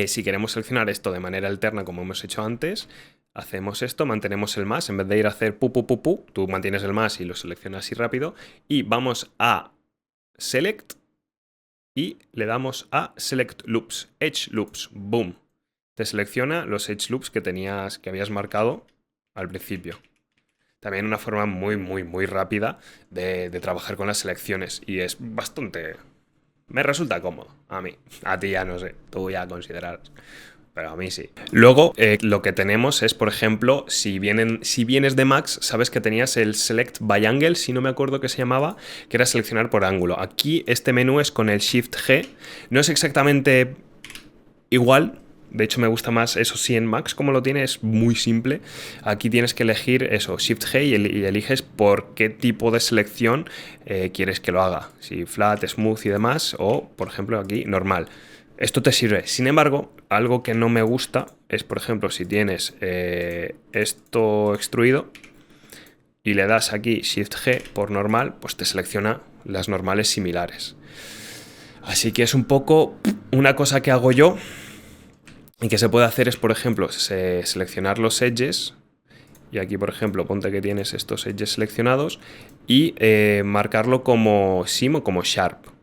si queremos seleccionar esto de manera alterna como hemos hecho antes... Hacemos esto, mantenemos el más, en vez de ir a hacer pu, tú mantienes el más y lo seleccionas así rápido. Y vamos a Select y le damos a Select Loops, Edge Loops, boom. Te selecciona los Edge Loops que habías marcado al principio. También una forma muy rápida de trabajar con las selecciones y es bastante... Me resulta cómodo, a mí. A ti ya no sé, tú ya consideras... Pero a mí sí. Luego, lo que tenemos es, por ejemplo, si vienes de Max, sabes que tenías el Select by Angle, si no me acuerdo qué se llamaba, que era seleccionar por ángulo. Aquí este menú es con el Shift G. No es exactamente igual. De hecho, me gusta más, eso sí, en Max, como lo tiene, es muy simple. Aquí tienes que elegir eso, Shift G, y eliges por qué tipo de selección quieres que lo haga. Si flat, smooth y demás, o, por ejemplo, aquí, normal. Esto te sirve. Sin embargo, algo que no me gusta es, por ejemplo, si tienes esto extruido y le das aquí Shift G por normal, pues te selecciona las normales similares. Así que es un poco una cosa que hago yo y que se puede hacer es, por ejemplo, seleccionar los edges. Y aquí, por ejemplo, ponte que tienes estos edges seleccionados y marcarlo como sim o como sharp.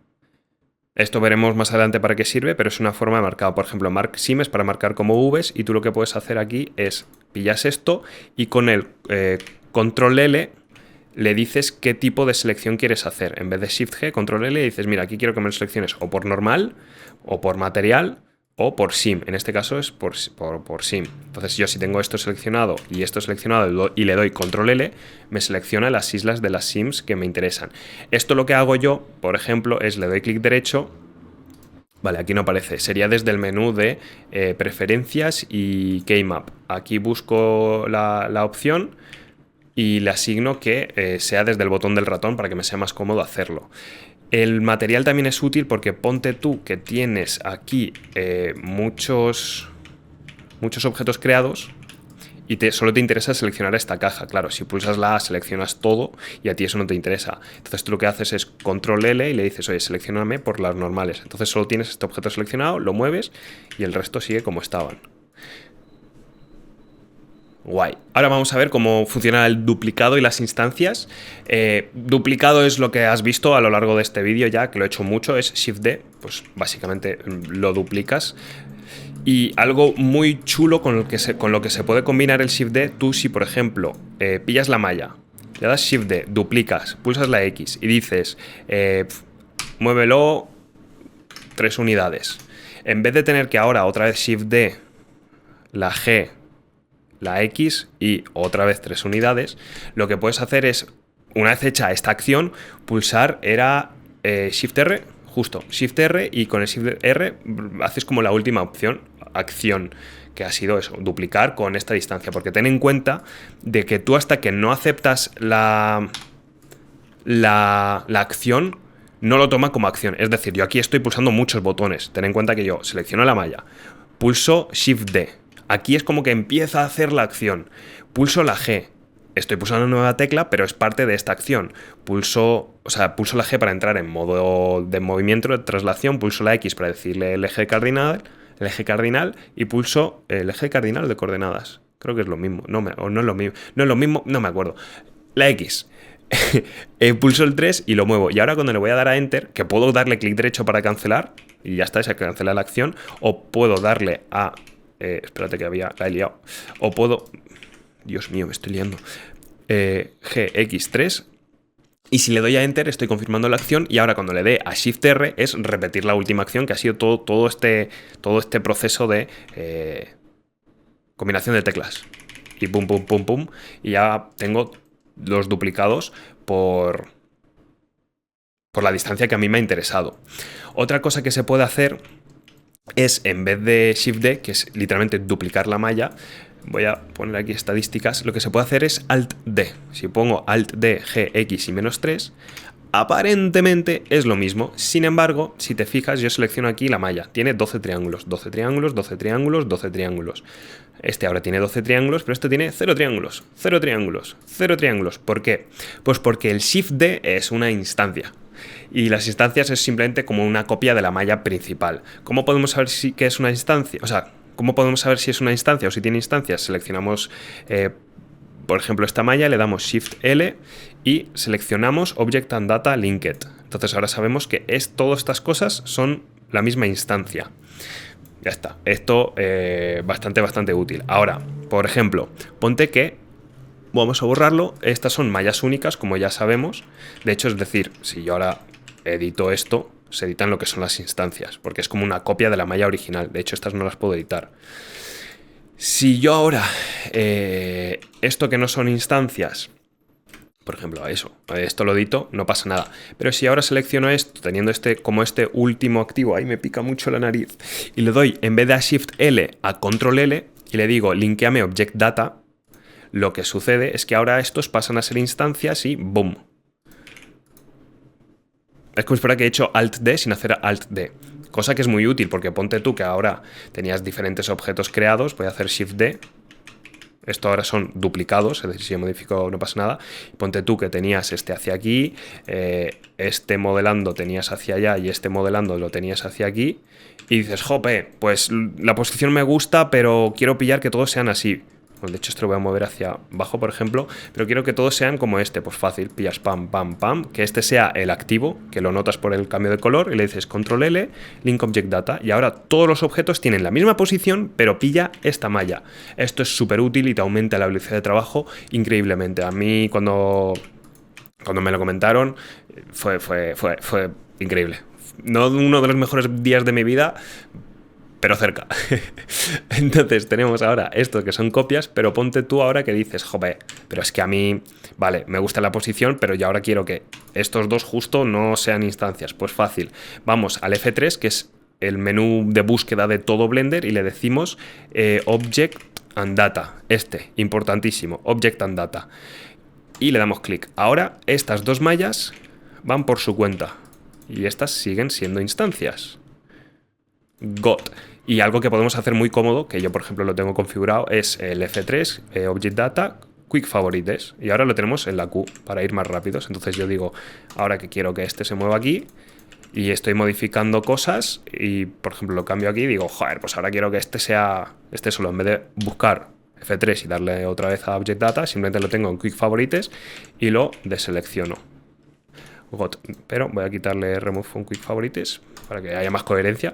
Esto veremos más adelante para qué sirve, pero es una forma de marcar. Por ejemplo, mark sim es para marcar como Vs y tú lo que puedes hacer aquí es pillas esto y con el control L le dices qué tipo de selección quieres hacer. En vez de Shift G, control L, dices, mira, aquí quiero que me lo selecciones o por normal, o por material, o por sim. En este caso es por sim. Entonces yo si tengo esto seleccionado y esto seleccionado y le doy control L, me selecciona las islas de las sims que me interesan. Esto lo que hago yo, por ejemplo, es le doy clic derecho. Vale, aquí no aparece. Sería desde el menú de preferencias y keymap. Aquí busco la opción y le asigno que sea desde el botón del ratón para que me sea más cómodo hacerlo. El material también es útil porque ponte tú que tienes aquí muchos muchos objetos creados y solo te interesa seleccionar esta caja. Claro, si pulsas la A, seleccionas todo y a ti eso no te interesa. Entonces tú lo que haces es control L y le dices, oye, seleccióname por las normales. Entonces solo tienes este objeto seleccionado, lo mueves y el resto sigue como estaban. Guay. Ahora vamos a ver cómo funciona el duplicado y las instancias. Duplicado es lo que has visto a lo largo de este vídeo ya, que lo he hecho mucho, es Shift-D, pues básicamente lo duplicas. Y algo muy chulo con lo que se puede combinar el Shift-D, tú si por ejemplo pillas la malla, le das Shift-D, duplicas, pulsas la X y dices muévelo 3 unidades. En vez de tener que ahora otra vez Shift-D, la G, la X y otra vez 3 unidades, lo que puedes hacer es, una vez hecha esta acción, pulsar Shift-R, justo, Shift-R, y con el Shift-R haces como la última acción, que ha sido eso, duplicar con esta distancia, porque ten en cuenta de que tú hasta que no aceptas la acción, no lo toma como acción. Es decir, yo aquí estoy pulsando muchos botones, ten en cuenta que yo selecciono la malla, pulso Shift-D, aquí es como que empieza a hacer la acción. Pulso la G. Estoy pulsando una nueva tecla, pero es parte de esta acción. Pulso la G para entrar en modo de movimiento, de traslación. Pulso la X para decirle el eje cardinal, y pulso el eje cardinal de coordenadas. Creo que es lo mismo. No es lo mismo. No es lo mismo, no me acuerdo. La X. Pulso el 3 y lo muevo. Y ahora cuando le voy a dar a Enter, que puedo darle clic derecho para cancelar, y ya está, se cancela la acción, o puedo darle a... espérate que la he liado. O puedo... Dios mío, me estoy liando. GX3. Y si le doy a Enter, estoy confirmando la acción. Y ahora cuando le dé a Shift-R, es repetir la última acción, que ha sido todo este proceso de combinación de teclas. Y pum, pum, pum, pum. Y ya tengo los duplicados por la distancia que a mí me ha interesado. Otra cosa que se puede hacer es, en vez de Shift-D, que es literalmente duplicar la malla, voy a poner aquí estadísticas, lo que se puede hacer es Alt-D. Si pongo Alt-D, G, X y -3, aparentemente es lo mismo. Sin embargo, si te fijas, yo selecciono aquí la malla. Tiene 12 triángulos, 12 triángulos, 12 triángulos, 12 triángulos. Este ahora tiene 12 triángulos, pero este tiene 0 triángulos, 0 triángulos, 0 triángulos. ¿Por qué? Pues porque el Shift-D es una instancia. Y las instancias es simplemente como una copia de la malla principal. ¿Cómo podemos saber qué es una instancia? O sea, ¿cómo podemos saber si es una instancia o si tiene instancias? Seleccionamos, por ejemplo, esta malla, le damos Shift-L y seleccionamos Object and Data Linked. Entonces ahora sabemos que todas estas cosas son la misma instancia. Ya está. Esto bastante útil. Ahora, por ejemplo, ponte que vamos a borrarlo. Estas son mallas únicas, como ya sabemos. De hecho, es decir, si yo ahora edito esto, se editan lo que son las instancias, porque es como una copia de la malla original. De hecho, estas no las puedo editar. Si yo ahora, esto que no son instancias, por ejemplo, esto lo edito, no pasa nada. Pero si ahora selecciono esto, teniendo como este último activo, ahí me pica mucho la nariz, y le doy, en vez de a Shift-L, a Control-L, y le digo, linkeame Object Data, lo que sucede es que ahora estos pasan a ser instancias y ¡boom! Es como si fuera que he hecho Alt-D sin hacer Alt-D. Cosa que es muy útil, porque ponte tú que ahora tenías diferentes objetos creados, voy a hacer Shift-D. Esto ahora son duplicados, es decir, si yo modifico no pasa nada. Ponte tú que tenías este hacia aquí, este modelando tenías hacia allá y este modelando lo tenías hacia aquí. Y dices, jope, pues la posición me gusta, pero quiero pillar que todos sean así. Bueno, de hecho, esto lo voy a mover hacia abajo, por ejemplo, pero quiero que todos sean como este. Pues fácil, pillas pam, pam, pam, que este sea el activo, que lo notas por el cambio de color, y le dices Control L, Link Object Data, y ahora todos los objetos tienen la misma posición, pero pilla esta malla. Esto es súper útil y te aumenta la velocidad de trabajo increíblemente. A mí, cuando me lo comentaron, fue increíble. No uno de los mejores días de mi vida, pero cerca. Entonces tenemos ahora esto que son copias, pero ponte tú ahora que dices, joder, pero es que a mí, vale, me gusta la posición, pero yo ahora quiero que estos dos justo no sean instancias. Pues fácil, vamos al F3, que es el menú de búsqueda de todo Blender, y le decimos Object and Data, importantísimo, Object and Data. Y le damos clic. Ahora estas dos mallas van por su cuenta, y estas siguen siendo instancias. Got. Y algo que podemos hacer muy cómodo, que yo por ejemplo lo tengo configurado, es el F3, Object Data, Quick Favorites. Y ahora lo tenemos en la Q para ir más rápidos. Entonces yo digo, ahora que quiero que este se mueva aquí y estoy modificando cosas y por ejemplo lo cambio aquí y digo, joder, pues ahora quiero que este sea este solo. En vez de buscar F3 y darle otra vez a Object Data, simplemente lo tengo en Quick Favorites y lo deselecciono. Pero voy a quitarle Remove from Quick Favorites para que haya más coherencia.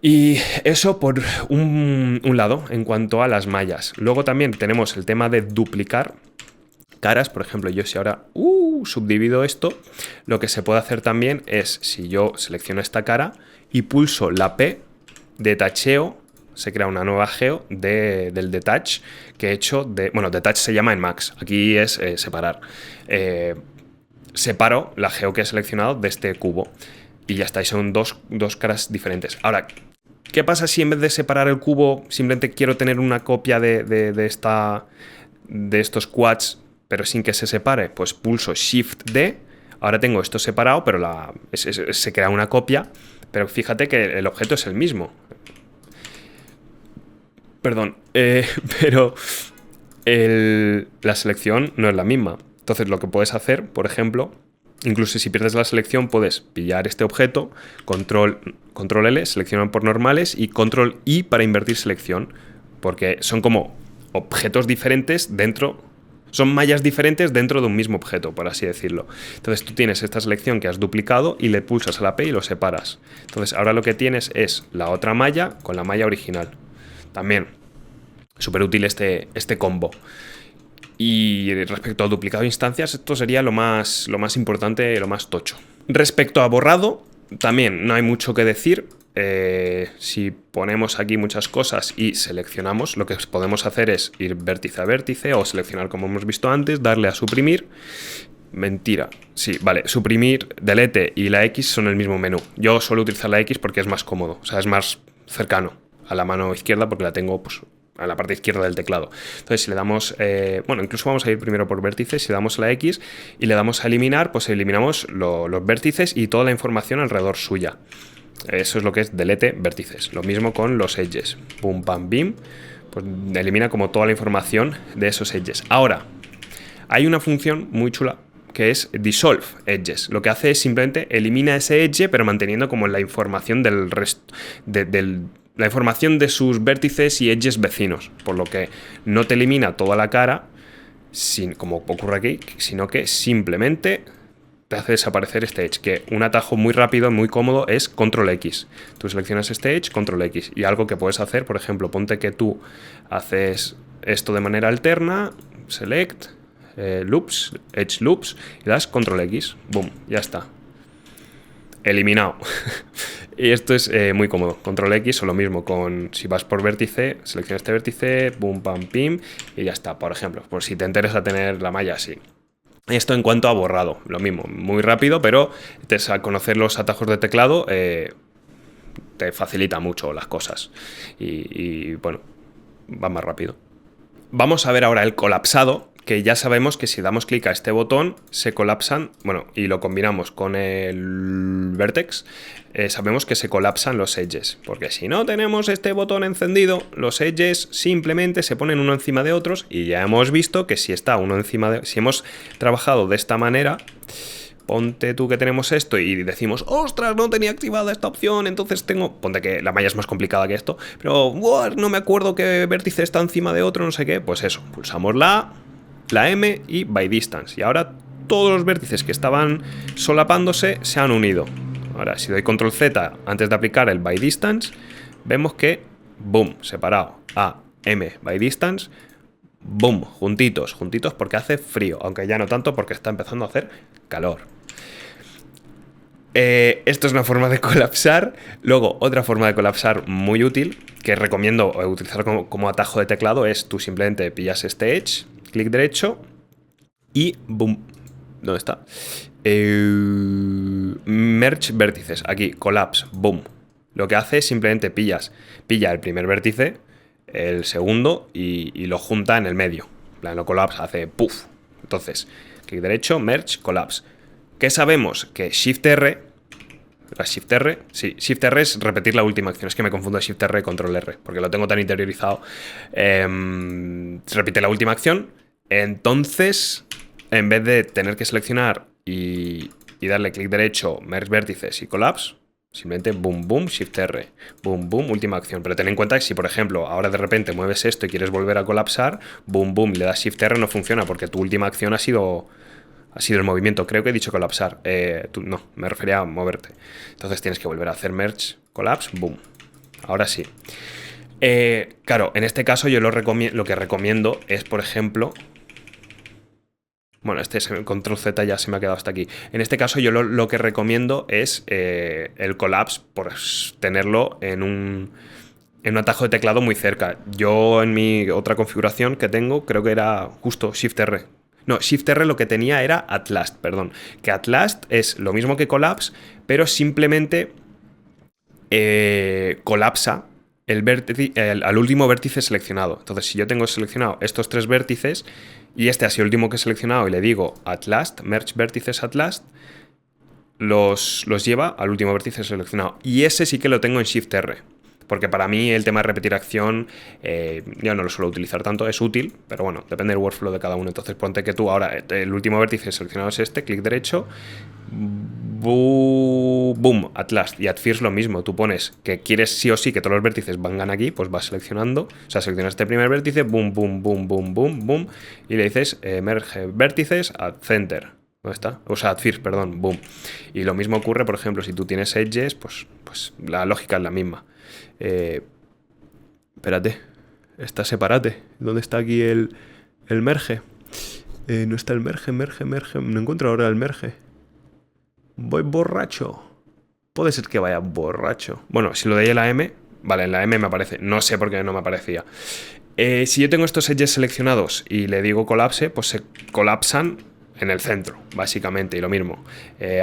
Y eso por un lado en cuanto a las mallas. Luego también tenemos el tema de duplicar caras. Por ejemplo, yo si ahora subdivido esto, lo que se puede hacer también es, si yo selecciono esta cara y pulso la P de tacheo, se crea una nueva geo del detach que he hecho de... Bueno, detach se llama en Max, aquí es separar. Separo la geo que he seleccionado de este cubo y ya está, y son dos caras diferentes. Ahora, ¿qué pasa si en vez de separar el cubo simplemente quiero tener una copia de estos quads pero sin que se separe? Pues pulso Shift D, ahora tengo esto separado, pero se crea una copia, pero fíjate que el objeto es el mismo. Perdón, pero la selección no es la misma. Entonces lo que puedes hacer, por ejemplo, incluso si pierdes la selección, puedes pillar este objeto, control L, seleccionar por normales y control I para invertir selección, porque son como objetos diferentes dentro, son mallas diferentes dentro de un mismo objeto, por así decirlo. Entonces tú tienes esta selección que has duplicado y le pulsas a la P y lo separas. Entonces ahora lo que tienes es la otra malla con la malla original. También súper útil este combo. Y respecto al duplicado de instancias, esto sería lo más importante, lo más tocho. Respecto a borrado, también no hay mucho que decir. Si ponemos aquí muchas cosas y seleccionamos, lo que podemos hacer es ir vértice a vértice o seleccionar como hemos visto antes, darle a suprimir. Mentira. Sí, vale, suprimir, delete y la X son el mismo menú. Yo suelo utilizar la X porque es más cómodo, o sea, es más cercano a la mano izquierda porque la tengo pues a la parte izquierda del teclado. Entonces si le damos, bueno, incluso vamos a ir primero por vértices, si le damos a la X y le damos a eliminar, pues eliminamos los vértices y toda la información alrededor suya. Eso es lo que es delete vértices. Lo mismo con los edges. Pum, pam, bim. Pues elimina como toda la información de esos edges. Ahora, hay una función muy chula que es dissolve edges. Lo que hace es simplemente elimina ese edge, pero manteniendo como la información del resto, la información de sus vértices y edges vecinos. Por lo que no te elimina toda la cara, como ocurre aquí, sino que simplemente te hace desaparecer este edge, que un atajo muy rápido, muy cómodo es Control X. Tú seleccionas este edge, Control X. Y algo que puedes hacer, por ejemplo, ponte que tú haces esto de manera alterna, Select, Loops, Edge Loops, y das Control X. Boom, ya está. Eliminado. Y esto es muy cómodo. Control X o lo mismo con si vas por vértice, selecciona este vértice, boom, pam, pim, y ya está. Por ejemplo, por si te interesa tener la malla así. Esto en cuanto a borrado, lo mismo, muy rápido, pero al conocer los atajos de teclado te facilita mucho las cosas y bueno, va más rápido. Vamos a ver ahora el colapsado, que ya sabemos que si damos clic a este botón se colapsan, bueno, y lo combinamos con el vertex, sabemos que se colapsan los edges, porque si no tenemos este botón encendido, los edges simplemente se ponen uno encima de otros y ya hemos visto que si está uno encima de... Si hemos trabajado de esta manera, ponte tú que tenemos esto y decimos, ostras, no tenía activada esta opción, entonces ponte que la malla es más complicada que esto, pero no me acuerdo qué vértice está encima de otro, no sé qué, pues eso, pulsamos la M y by distance. Y ahora todos los vértices que estaban solapándose se han unido. Ahora, si doy control Z antes de aplicar el by distance, vemos que, boom, separado. A, M, by distance, boom, juntitos porque hace frío. Aunque ya no tanto porque está empezando a hacer calor. Esto es una forma de colapsar. Luego, otra forma de colapsar muy útil, que recomiendo utilizar como atajo de teclado, es tú simplemente pillas este edge, clic derecho y boom. ¿Dónde está? Merge vértices. Aquí, collapse, boom. Lo que hace es simplemente pilla el primer vértice, el segundo y lo junta en el medio. En plan, lo collapse, hace puff. Entonces, clic derecho, merge, collapse. ¿Qué sabemos? Que Shift R La Shift R, sí, Shift R es repetir la última acción. Es que me confundo Shift R y Control R, porque lo tengo tan interiorizado. Repite la última acción. Entonces, en vez de tener que seleccionar y darle clic derecho, Merge Vértices y Collapse, simplemente boom, boom, Shift R, boom, boom, última acción. Pero ten en cuenta que si, por ejemplo, ahora de repente mueves esto y quieres volver a colapsar, boom, boom, le das Shift R, no funciona, porque tu última acción ha sido el movimiento. Creo que he dicho colapsar. No, me refería a moverte. Entonces tienes que volver a hacer merge, collapse, boom. Ahora sí. Claro, en este caso yo lo que recomiendo es, por ejemplo... Bueno, control Z ya se me ha quedado hasta aquí. En este caso yo lo que recomiendo es el collapse, por tenerlo en un atajo de teclado muy cerca. Yo en mi otra configuración que tengo creo que era justo Shift R. No, Shift R lo que tenía era at last, perdón. Que at last es lo mismo que collapse, pero simplemente colapsa al último vértice seleccionado. Entonces, si yo tengo seleccionado estos 3 vértices y este ha sido el último que he seleccionado y le digo at last, merge vértices at last, los lleva al último vértice seleccionado. Y ese sí que lo tengo en Shift R. Porque para mí el tema de repetir acción yo no lo suelo utilizar tanto, es útil, pero bueno, depende del workflow de cada uno. Entonces ponte que tú ahora, el último vértice seleccionado es este, clic derecho, boom, at last. Y at first lo mismo, tú pones que quieres sí o sí que todos los vértices vengan aquí, pues vas seleccionando, o sea, seleccionas este primer vértice, boom, boom, boom, boom, boom, boom, y le dices merge vértices at center. ¿Dónde está? O sea, at first, perdón, boom. Y lo mismo ocurre, por ejemplo, si tú tienes edges, pues la lógica es la misma. Espérate, está separate. ¿Dónde está aquí el merge? No está el merge. No encuentro ahora el merge. Voy borracho. Puede ser que vaya borracho. Bueno, si lo de ahí en la M, vale, en la M me aparece. No sé por qué no me aparecía. Si yo tengo estos edges seleccionados y le digo colapse, pues se colapsan en el centro, básicamente. Y lo mismo.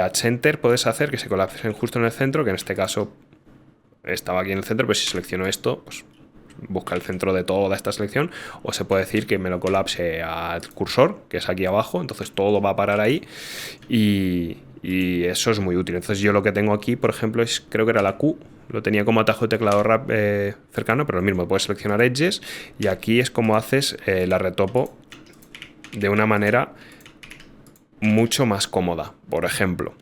At center puedes hacer que se colapsen justo en el centro, que en este caso estaba aquí en el centro, pero si selecciono esto, pues busca el centro de toda esta selección, o se puede decir que me lo colapse al cursor, que es aquí abajo, entonces todo va a parar ahí y eso es muy útil. Entonces yo lo que tengo aquí, por ejemplo, creo que era la Q, lo tenía como atajo de teclado cercano, pero lo mismo, puedes seleccionar edges y aquí es como haces la retopo de una manera mucho más cómoda, por ejemplo.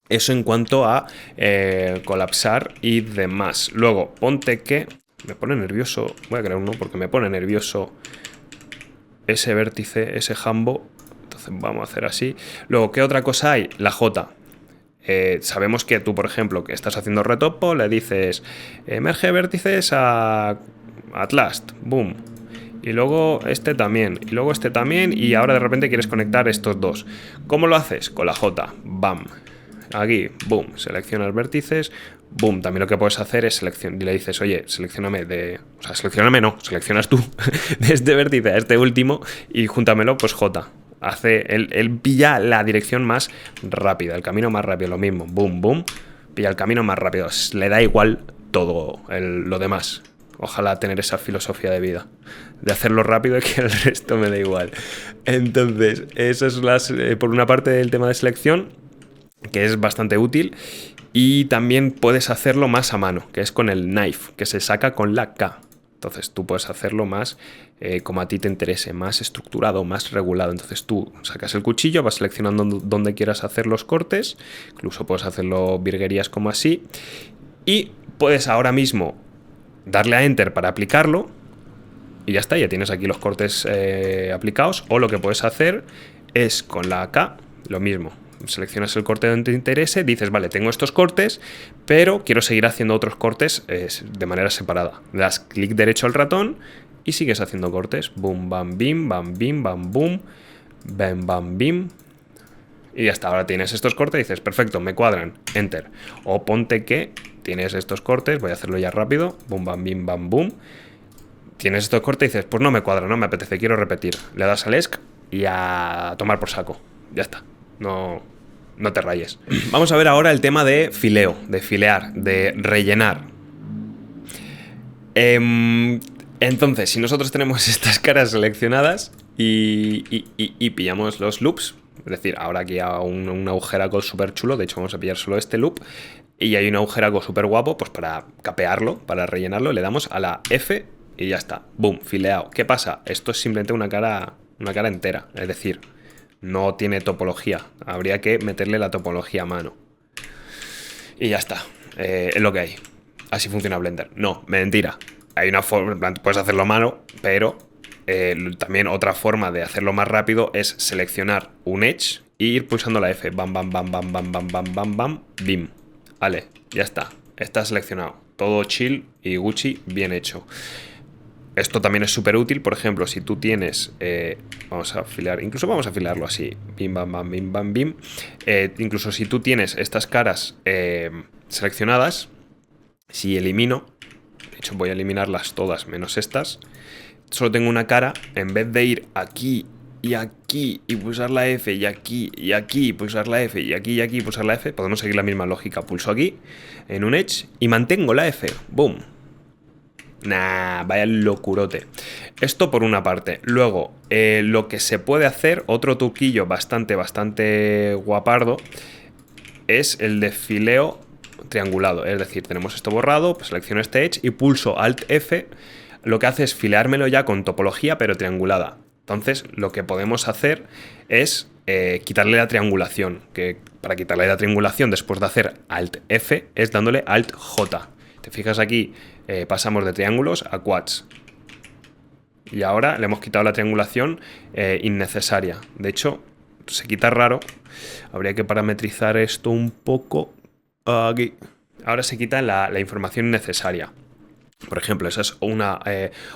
Eso en cuanto a colapsar y demás. Luego, ponte que... Me pone nervioso... Voy a crear uno porque me pone nervioso ese vértice, ese jambo. Entonces vamos a hacer así. Luego, ¿qué otra cosa hay? La J. Sabemos que tú, por ejemplo, que estás haciendo retopo, le dices emerge vértices a at last. Boom. Y luego este también. Y luego este también. Y ahora de repente quieres conectar estos dos. ¿Cómo lo haces? Con la J. Bam. Aquí, boom, seleccionas vértices, boom. También lo que puedes hacer es y le dices, oye, seleccioname o sea, seleccionas tú de este vértice a este último y júntamelo, pues J. Él pilla la dirección más rápida, el camino más rápido, lo mismo, boom, boom, pilla el camino más rápido. Le da igual todo lo demás. Ojalá tener esa filosofía de vida, de hacerlo rápido y que el resto me da igual. Entonces, eso es por una parte el tema de selección, que es bastante útil, y también puedes hacerlo más a mano, que es con el knife, que se saca con la K. Entonces tú puedes hacerlo más como a ti te interese, más estructurado, más regulado. Entonces tú sacas el cuchillo, vas seleccionando dónde quieras hacer los cortes, incluso puedes hacerlo virguerías como así, y puedes ahora mismo darle a Enter para aplicarlo, y ya está, ya tienes aquí los cortes aplicados. O lo que puedes hacer es con la K, lo mismo. Seleccionas el corte donde te interese, dices, vale, tengo estos cortes, pero quiero seguir haciendo otros cortes de manera separada. Le das clic derecho al ratón y sigues haciendo cortes. Boom, bam, bim, bam, bim, bam, boom, bam, bam, bim. Y ya está, ahora tienes estos cortes y dices, perfecto, me cuadran, Enter. O ponte que tienes estos cortes, voy a hacerlo ya rápido, boom, bam, bim, bam, boom. Tienes estos cortes y dices, pues no me cuadra, no me apetece, quiero repetir. Le das al ESC y a tomar por saco. Ya está. No te rayes. Vamos a ver ahora el tema de fileo, de filear, de rellenar. Entonces, si nosotros tenemos estas caras seleccionadas y pillamos los loops, es decir, ahora aquí a un agujeraco súper chulo, de hecho vamos a pillar solo este loop, y hay un agujeraco súper guapo, pues para capearlo, para rellenarlo, le damos a la F y ya está. Boom, fileado. ¿Qué pasa? Esto es simplemente una cara entera, es decir, no tiene topología. Habría que meterle la topología a mano. Y ya está. Es lo que hay. Así funciona Blender. No, mentira. Hay una forma, puedes hacerlo a mano, pero también otra forma de hacerlo más rápido es seleccionar un edge e ir pulsando la F. Bam, bam, bam, bam, bam, bam, bam, bam, bam, bim. Vale, ya está. Está seleccionado. Todo chill y Gucci bien hecho. Esto también es súper útil, por ejemplo, si tú tienes, vamos a afilar, incluso vamos a afilarlo así, bim, bam, bam, bim, bam, bim. Incluso si tú tienes estas caras seleccionadas, si elimino, de hecho voy a eliminarlas todas menos estas, solo tengo una cara, en vez de ir aquí y pulsar la F, y aquí y pulsar la F, y aquí y pulsar la F, podemos seguir la misma lógica. Pulso aquí, en un edge, y mantengo la F, boom. Nah, vaya locurote. Esto por una parte. Luego, lo que se puede hacer, otro truquillo bastante guapardo, es el de fileo triangulado. Es decir, tenemos esto borrado, pues selecciono este edge y pulso Alt F. Lo que hace es fileármelo ya con topología, pero triangulada. Entonces, lo que podemos hacer es quitarle la triangulación. Que para quitarle la triangulación, después de hacer Alt F, es dándole Alt J. Te fijas aquí, pasamos de triángulos a quads. Y ahora le hemos quitado la triangulación innecesaria. De hecho, se quita raro. Habría que parametrizar esto un poco. Aquí. Ahora se quita la información innecesaria. Por ejemplo, esa es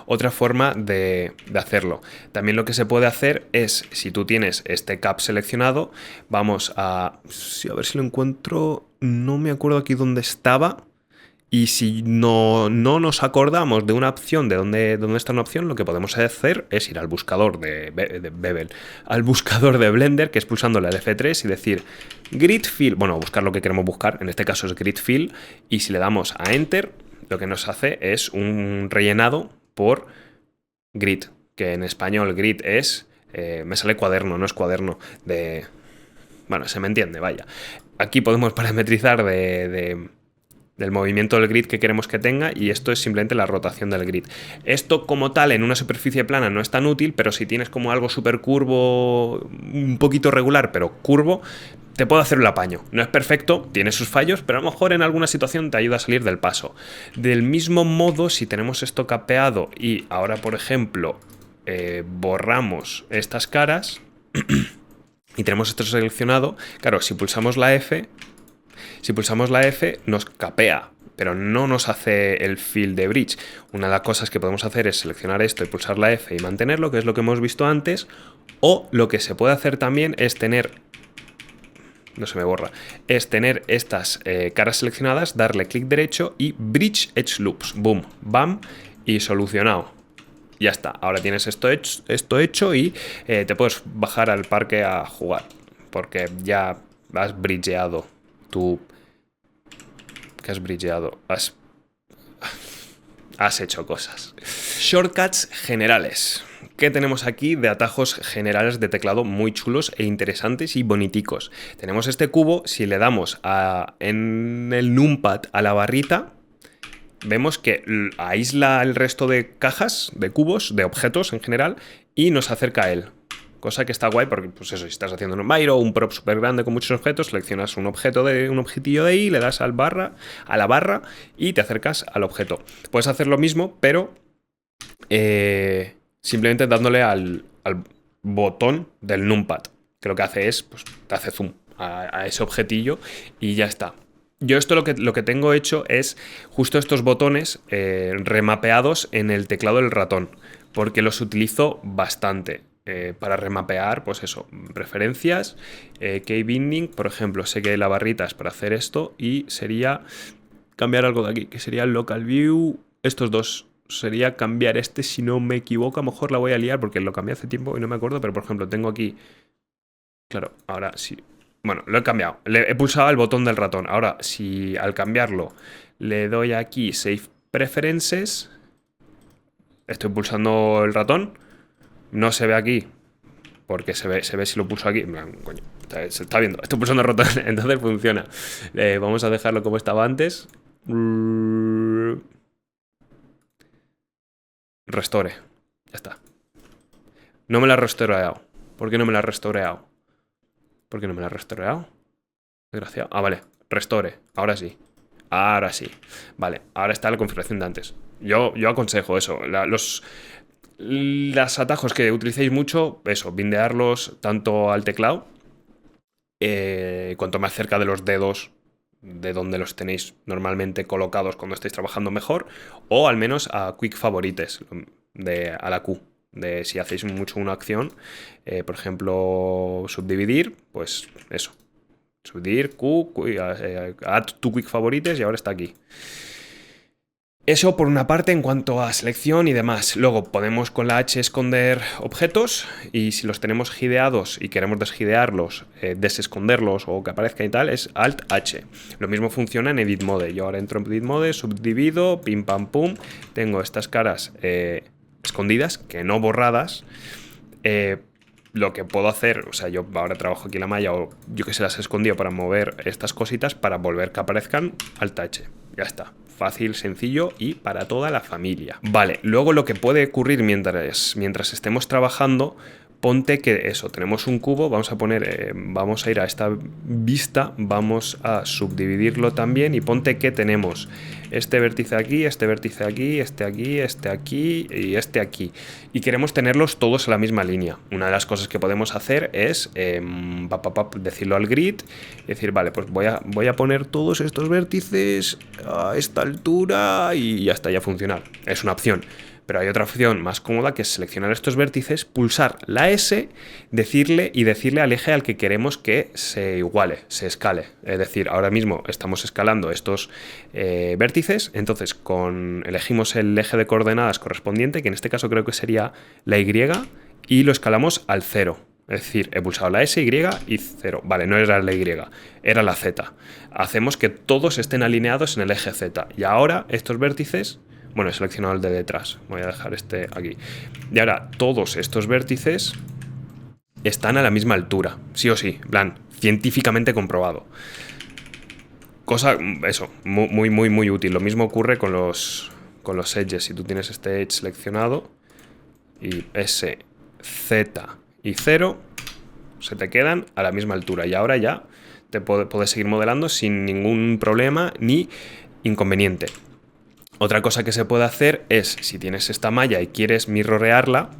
otra forma de hacerlo. También lo que se puede hacer es, si tú tienes este cap seleccionado, vamos a... Sí, a ver si lo encuentro. No me acuerdo aquí dónde estaba. Y si no nos acordamos de una opción, de dónde está una opción, lo que podemos hacer es ir al buscador de Bevel, al buscador de Blender, que es pulsando el F3 y decir Grid Fill, bueno, buscar lo que queremos buscar, en este caso es Grid Fill, y si le damos a Enter, lo que nos hace es un rellenado por grid, que en español grid es, me sale cuaderno, no es cuaderno, bueno, se me entiende, vaya. Aquí podemos parametrizar del movimiento del grid que queremos que tenga, y esto es simplemente la rotación del grid. Esto como tal en una superficie plana no es tan útil, pero si tienes como algo súper curvo, un poquito regular pero curvo, te puede hacer el apaño. No es perfecto, tiene sus fallos, pero a lo mejor en alguna situación te ayuda a salir del paso. Del mismo modo, si tenemos esto capeado y ahora, por ejemplo, borramos estas caras y tenemos esto seleccionado, claro, si pulsamos la F nos capea, pero no nos hace el fill de bridge. Una de las cosas que podemos hacer es seleccionar esto y pulsar la F y mantenerlo, que es lo que hemos visto antes, o lo que se puede hacer también es tener... No se me borra. Es tener estas caras seleccionadas, darle clic derecho y Bridge Edge Loops. Boom, bam, y solucionado. Ya está. Ahora tienes esto hecho y te puedes bajar al parque a jugar. Porque ya has bridgeado tu... ¿Qué has bridgeado? Has hecho cosas. Shortcuts generales. ¿Qué tenemos aquí de atajos generales de teclado muy chulos e interesantes y boniticos? Tenemos este cubo, si le damos en el numpad a la barrita, vemos que aísla el resto de cajas, de cubos, de objetos en general, y nos acerca a él. Cosa que está guay porque, pues eso, si estás haciendo un Miro o un prop súper grande con muchos objetos, seleccionas un objetillo de ahí, le das a la barra y te acercas al objeto. Puedes hacer lo mismo, pero simplemente dándole al botón del numpad, que lo que hace es, pues, te hace zoom a ese objetillo y ya está. Yo esto lo que tengo hecho es justo estos botones remapeados en el teclado del ratón, porque los utilizo bastante. Para remapear, pues eso, referencias, key binding, por ejemplo, sé que la barrita es para hacer esto y sería cambiar algo de aquí, que sería el local view, estos dos, sería cambiar este, si no me equivoco, a lo mejor la voy a liar porque lo cambié hace tiempo y no me acuerdo, pero por ejemplo tengo aquí, claro, ahora sí, bueno, lo he cambiado, he pulsado el botón del ratón, ahora si al cambiarlo le doy aquí Save Preferences, estoy pulsando el ratón, no se ve aquí porque se ve si lo pulso aquí. Coño, se está viendo. Estoy pulsando el ratón, entonces funciona. Vamos a dejarlo como estaba antes. Restore. Ya está. No me la ha restaureado. ¿Por qué no me la ha restaureado? ¿Por qué no me la ha restaureado? Desgraciado. Ah, vale. Restore. Ahora sí. Ahora sí. Vale. Ahora está la configuración de antes. Yo aconsejo eso. Los atajos que utilicéis mucho, eso, bindearlos tanto al teclado, cuanto más cerca de los dedos de donde los tenéis normalmente colocados cuando estáis trabajando mejor, o al menos a Quick Favorites, a la Q. De si hacéis mucho una acción, por ejemplo, subdividir, pues eso. Subdividir, Q, add to Quick Favorites y ahora está aquí. Eso por una parte en cuanto a selección y demás. Luego podemos con la H esconder objetos y si los tenemos gideados y queremos desgidearlos, desesconderlos o que aparezcan y tal, es Alt H. Lo mismo funciona en Edit Mode. Yo ahora entro en Edit Mode, subdivido, pim pam pum. Tengo estas caras escondidas, que no borradas. Lo que puedo hacer, o sea, yo ahora trabajo aquí la malla o yo que se las he escondido para mover estas cositas para volver que aparezcan Alt H. Ya está. Fácil, sencillo y para toda la familia. Vale, luego lo que puede ocurrir mientras estemos trabajando, ponte que eso, tenemos un cubo, vamos a ir a esta vista, vamos a subdividirlo también y ponte que tenemos este vértice aquí, este vértice aquí, este aquí, este aquí y este aquí. Y queremos tenerlos todos en la misma línea. Una de las cosas que podemos hacer es decirlo al grid y decir, vale, pues voy a poner todos estos vértices a esta altura y ya está, ya funcionar. Es una opción. Pero hay otra opción más cómoda que es seleccionar estos vértices, pulsar la S, decirle al eje al que queremos que se iguale, se escale. Es decir, ahora mismo estamos escalando estos vértices, entonces elegimos el eje de coordenadas correspondiente, que en este caso creo que sería la Y, y lo escalamos al 0. Es decir, he pulsado la S, Y y 0. Vale, no era la Y, era la Z. Hacemos que todos estén alineados en el eje Z. Y ahora estos vértices... Bueno, he seleccionado el de detrás. Voy a dejar este aquí. Y ahora todos estos vértices están a la misma altura. Sí o sí. En plan, científicamente comprobado. Cosa, eso, muy, muy, muy útil. Lo mismo ocurre con los edges. Si tú tienes este edge seleccionado y S, Z y 0, se te quedan a la misma altura. Y ahora ya te puedes seguir modelando sin ningún problema ni inconveniente. Otra cosa que se puede hacer es, si tienes esta malla y quieres mirrorearla,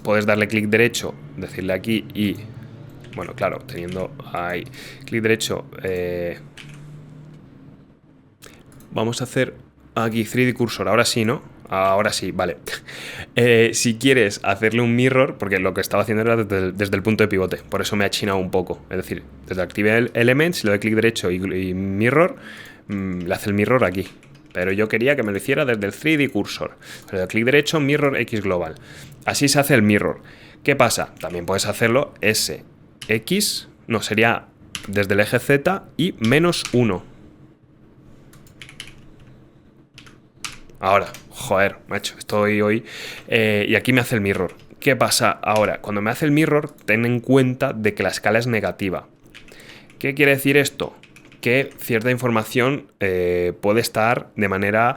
puedes darle clic derecho, decirle aquí y... Bueno, claro, teniendo ahí clic derecho... vamos a hacer aquí 3D Cursor, ahora sí, ¿no? Ahora sí, vale. Si quieres hacerle un mirror, porque lo que estaba haciendo era desde el punto de pivote, por eso me ha chinado un poco. Es decir, desde Active Elements, si le doy clic derecho y mirror, le hace el mirror aquí. Pero yo quería que me lo hiciera desde el 3D Cursor. Le doy clic derecho, Mirror X Global. Así se hace el mirror. ¿Qué pasa? También puedes hacerlo S, X, no, sería desde el eje Z y -1. Ahora, joder, macho, estoy hoy... y aquí me hace el mirror. ¿Qué pasa ahora? Cuando me hace el mirror, ten en cuenta de que la escala es negativa. ¿Qué quiere decir esto? Que cierta información puede estar de manera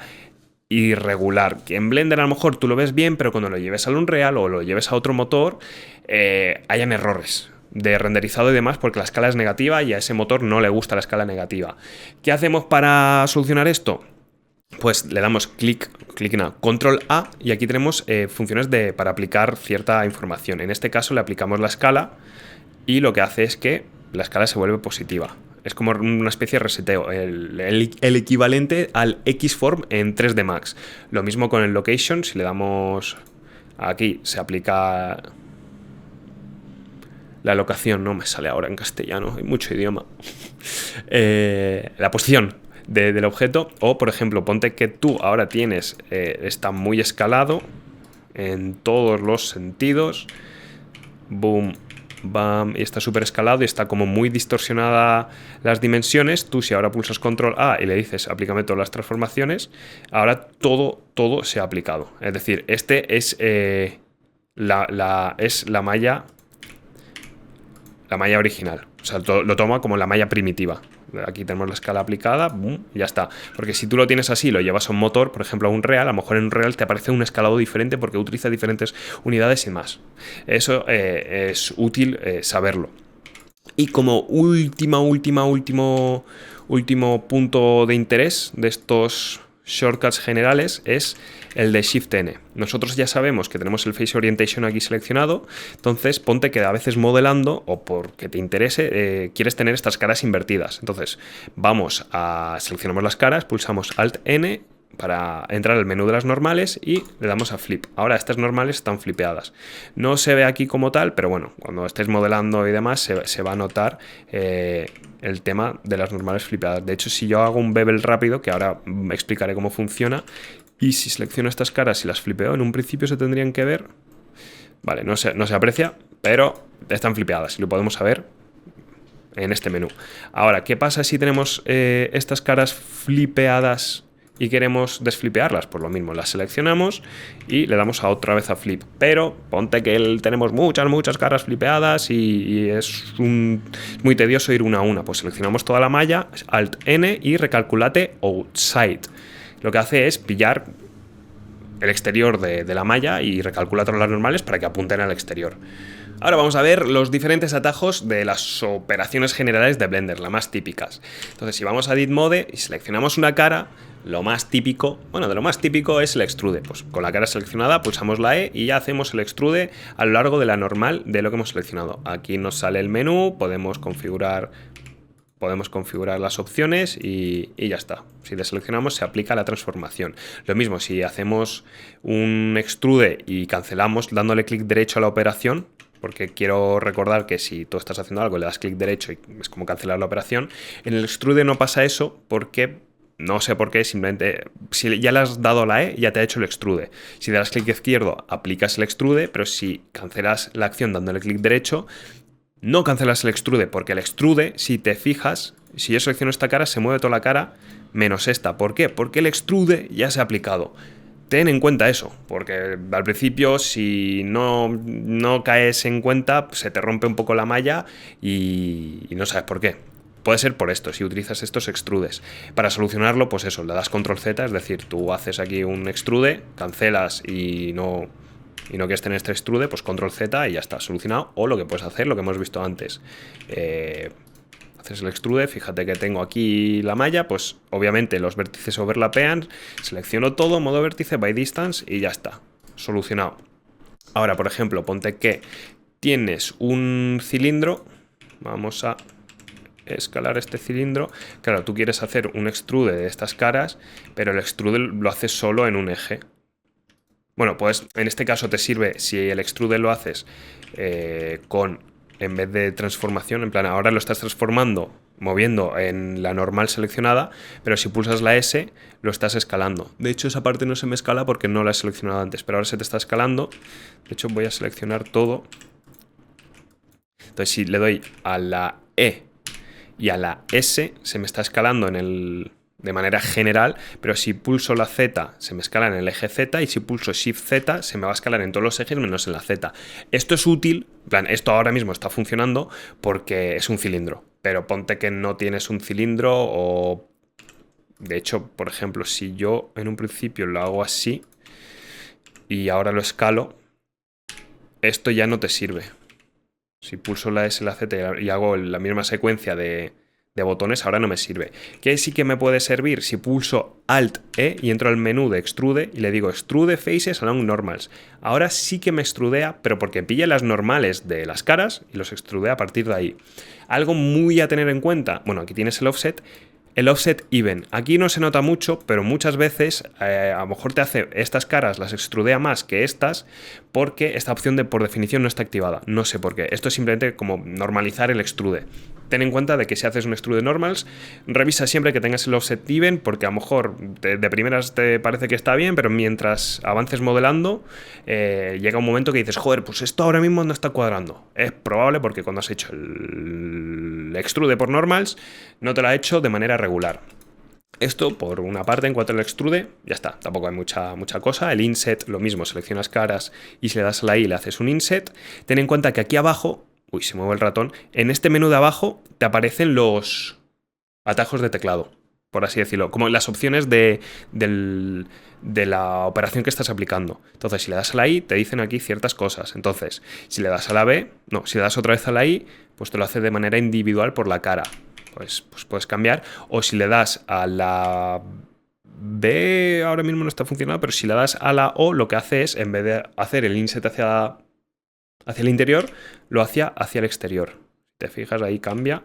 irregular. Que en Blender a lo mejor tú lo ves bien, pero cuando lo lleves al Unreal o lo lleves a otro motor, hayan errores de renderizado y demás, porque la escala es negativa y a ese motor no le gusta la escala negativa. ¿Qué hacemos para solucionar esto? Pues le damos control A y aquí tenemos funciones para aplicar cierta información. En este caso le aplicamos la escala y lo que hace es que la escala se vuelve positiva. Es como una especie de reseteo, el equivalente al Xform en 3D Max. Lo mismo con el Location, si le damos aquí se aplica la locación, no me sale ahora en castellano, hay mucho idioma. La posición del objeto, o por ejemplo, ponte que tú ahora está muy escalado en todos los sentidos, boom, bam, y está súper escalado y está como muy distorsionada las dimensiones. Tú si ahora pulsas control A y le dices aplícame todas las transformaciones, ahora todo se ha aplicado. Es decir, este es la malla la malla original. O sea, lo toma como la malla primitiva. Aquí tenemos la escala aplicada, boom, y ya está. Porque si tú lo tienes así, lo llevas a un motor, por ejemplo a un real, a lo mejor en un real te aparece un escalado diferente porque utiliza diferentes unidades y más. Eso es útil saberlo. Y como último punto de interés de estos shortcuts generales es el de Shift N. Nosotros ya sabemos que tenemos el Face Orientation aquí seleccionado, entonces ponte que a veces modelando o porque te interese quieres tener estas caras invertidas. Entonces seleccionamos las caras, pulsamos Alt N para entrar al menú de las normales y le damos a Flip. Ahora estas normales están flipeadas. No se ve aquí como tal, pero bueno, cuando estés modelando y demás se va a notar el tema de las normales flipeadas. De hecho, si yo hago un bevel rápido, que ahora explicaré cómo funciona, y si selecciono estas caras y las flipeo, en un principio se tendrían que ver. Vale, no se aprecia, pero están flipeadas y lo podemos saber en este menú. Ahora, ¿qué pasa si tenemos estas caras flipeadas y queremos desflipearlas? Pues lo mismo, las seleccionamos y le damos otra vez a flip. Pero ponte que tenemos muchas caras flipeadas y es muy tedioso ir una a una. Pues seleccionamos toda la malla, Alt N y recalculate outside. Lo que hace es pillar el exterior de la malla y recalcula todas las normales para que apunten al exterior. Ahora vamos a ver los diferentes atajos de las operaciones generales de Blender, las más típicas. Entonces, si vamos a Edit Mode y seleccionamos una cara, lo más típico, de lo más típico es el extrude. Pues con la cara seleccionada pulsamos la E y ya hacemos el extrude a lo largo de la normal de lo que hemos seleccionado. Aquí nos sale el menú, podemos configurar las opciones y ya está. Si deseleccionamos se aplica la transformación. Lo mismo si hacemos un extrude y cancelamos dándole clic derecho a la operación, porque quiero recordar que si tú estás haciendo algo y le das clic derecho y es como cancelar la operación, en el extrude no pasa eso porque no sé por qué, simplemente si ya le has dado la E ya te ha hecho el extrude. Si le das clic izquierdo aplicas el extrude, pero si cancelas la acción dándole clic derecho no cancelas el extrude, porque el extrude, si te fijas, si yo selecciono esta cara, se mueve toda la cara menos esta. ¿Por qué? Porque el extrude ya se ha aplicado. Ten en cuenta eso, porque al principio si no caes en cuenta, se te rompe un poco la malla y no sabes por qué. Puede ser por esto, si utilizas estos extrudes. Para solucionarlo, pues eso, le das control Z, es decir, tú haces aquí un extrude, cancelas y no quieres tener este extrude, pues control Z y ya está, solucionado. O lo que puedes hacer, lo que hemos visto antes, haces el extrude, fíjate que tengo aquí la malla, pues obviamente los vértices overlapean, selecciono todo, modo vértice, by distance y ya está, solucionado. Ahora, por ejemplo, ponte que tienes un cilindro, vamos a escalar este cilindro. Claro, tú quieres hacer un extrude de estas caras, pero el extrude lo haces solo en un eje. Bueno, pues en este caso te sirve si el extrude lo haces en vez de transformación, en plan, ahora lo estás transformando moviendo en la normal seleccionada, pero si pulsas la S lo estás escalando. De hecho, esa parte no se me escala porque no la he seleccionado antes, pero ahora se te está escalando. De hecho, voy a seleccionar todo. Entonces, si le doy a la E y a la S, se me está escalando de manera general, pero si pulso la Z se me escala en el eje Z y si pulso Shift Z se me va a escalar en todos los ejes menos en la Z. Esto es útil, en plan, esto ahora mismo está funcionando porque es un cilindro, pero ponte que no tienes un cilindro o... De hecho, por ejemplo, si yo en un principio lo hago así y ahora lo escalo, esto ya no te sirve. Si pulso la S, la Z y hago la misma secuencia de botones, ahora no me sirve. ¿Qué sí que me puede servir? Si pulso Alt E y entro al menú de Extrude y le digo Extrude Faces Along Normals. Ahora sí que me extrudea, pero porque pilla las normales de las caras y los extrudea a partir de ahí. Algo muy a tener en cuenta, bueno, aquí tienes el offset. El offset even, aquí no se nota mucho, pero muchas veces a lo mejor te hace estas caras, las extrudea más que estas, porque esta opción por definición no está activada. No sé por qué. Esto es simplemente como normalizar el extrude. Ten en cuenta de que si haces un extrude normals, revisa siempre que tengas el offset even, porque a lo mejor de primeras te parece que está bien, pero mientras avances modelando, llega un momento que dices, joder, pues esto ahora mismo no está cuadrando. Es probable porque cuando has hecho el extrude por normals, no te lo ha hecho de manera regular. Esto por una parte en cuanto al extrude, ya está, tampoco hay mucha cosa. El inset, lo mismo, seleccionas caras y si le das a la I le haces un inset. Ten en cuenta que aquí abajo Uy, se mueve el ratón. En este menú de abajo te aparecen los atajos de teclado, por así decirlo, como las opciones de la operación que estás aplicando. Entonces, si le das a la I, te dicen aquí ciertas cosas. Entonces, si le das a la B, no, si le das otra vez a la I, pues te lo hace de manera individual por la cara. Pues puedes cambiar. O si le das a la B, ahora mismo no está funcionando, pero si le das a la O, lo que hace es, en vez de hacer el inset hacia el interior, lo hacia el exterior. Te fijas, ahí cambia.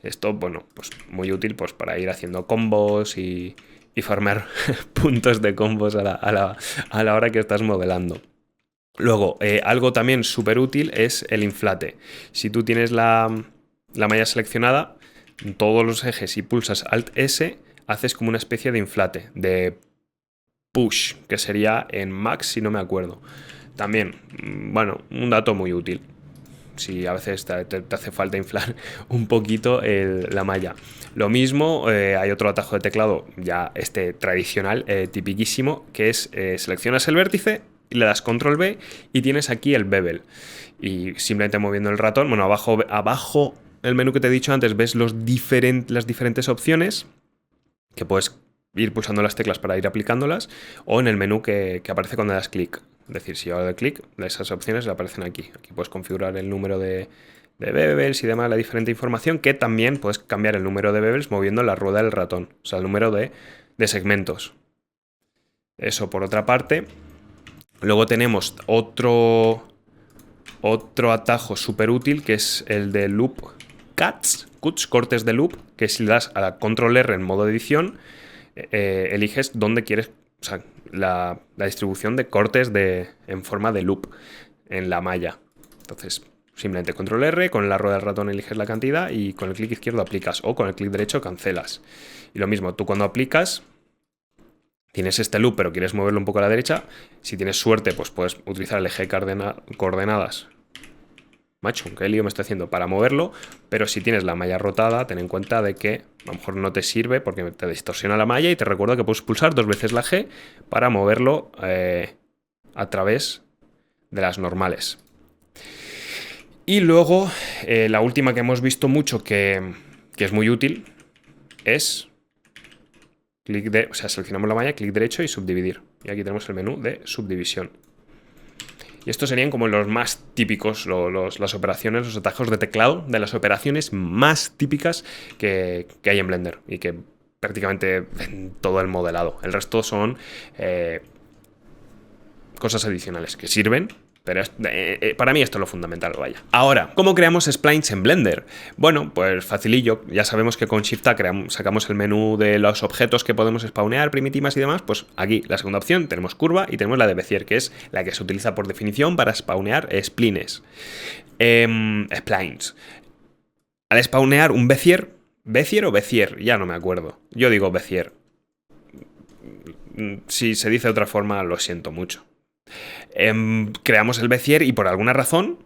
Esto, bueno, pues muy útil pues, para ir haciendo combos y farmear puntos de combos a la hora que estás modelando. Luego, algo también súper útil es el inflate. Si tú tienes la malla seleccionada, en todos los ejes y pulsas Alt-S, haces como una especie de inflate, de push, que sería en Max, si no me acuerdo. También, bueno, un dato muy útil. Si a veces te hace falta inflar un poquito la malla. Lo mismo, hay otro atajo de teclado, ya tradicional, tipiquísimo, que es seleccionas el vértice y le das Control B y tienes aquí el bevel. Y simplemente moviendo el ratón, bueno, abajo el menú que te he dicho antes, ves las diferentes opciones que puedes ir pulsando las teclas para ir aplicándolas, o en el menú que aparece cuando das clic. Es decir, si yo hago clic, esas opciones aparecen aquí. Aquí puedes configurar el número de bevels y demás, la diferente información, que también puedes cambiar el número de bevels moviendo la rueda del ratón, o sea, el número de segmentos. Eso por otra parte. Luego tenemos otro atajo súper útil, que es el de loop cuts, cortes de loop, que si le das a la Control R en modo edición, eliges dónde quieres, o sea, la distribución de cortes en forma de loop en la malla. Entonces, simplemente Control R, con la rueda del ratón eliges la cantidad y con el clic izquierdo aplicas, o con el clic derecho cancelas. Y lo mismo, tú cuando aplicas, tienes este loop, pero quieres moverlo un poco a la derecha. Si tienes suerte, pues puedes utilizar el eje coordenadas. Macho, qué lío me estoy haciendo para moverlo, pero si tienes la malla rotada, ten en cuenta de que a lo mejor no te sirve porque te distorsiona la malla, y te recuerdo que puedes pulsar 2 veces la G para moverlo a través de las normales. Y luego, la última que hemos visto mucho que es muy útil es seleccionamos la malla, clic derecho y subdividir. Y aquí tenemos el menú de subdivisión. Y estos serían como los más típicos, las operaciones, los atajos de teclado de las operaciones más típicas que hay en Blender y que prácticamente en todo el modelado. El resto son cosas adicionales que sirven, pero para mí esto es lo fundamental, vaya. Ahora, ¿cómo creamos splines en Blender? Bueno, pues facilillo. Ya sabemos que con Shift A sacamos el menú de los objetos que podemos spawnear, primitivas y demás. Pues aquí, la segunda opción, tenemos curva y tenemos la de Bezier, que es la que se utiliza por definición para spawnear splines. Splines. Al spawnear un Bezier o Bezier, ya no me acuerdo. Yo digo Bezier. Si se dice de otra forma, lo siento mucho. Creamos el Bezier y por alguna razón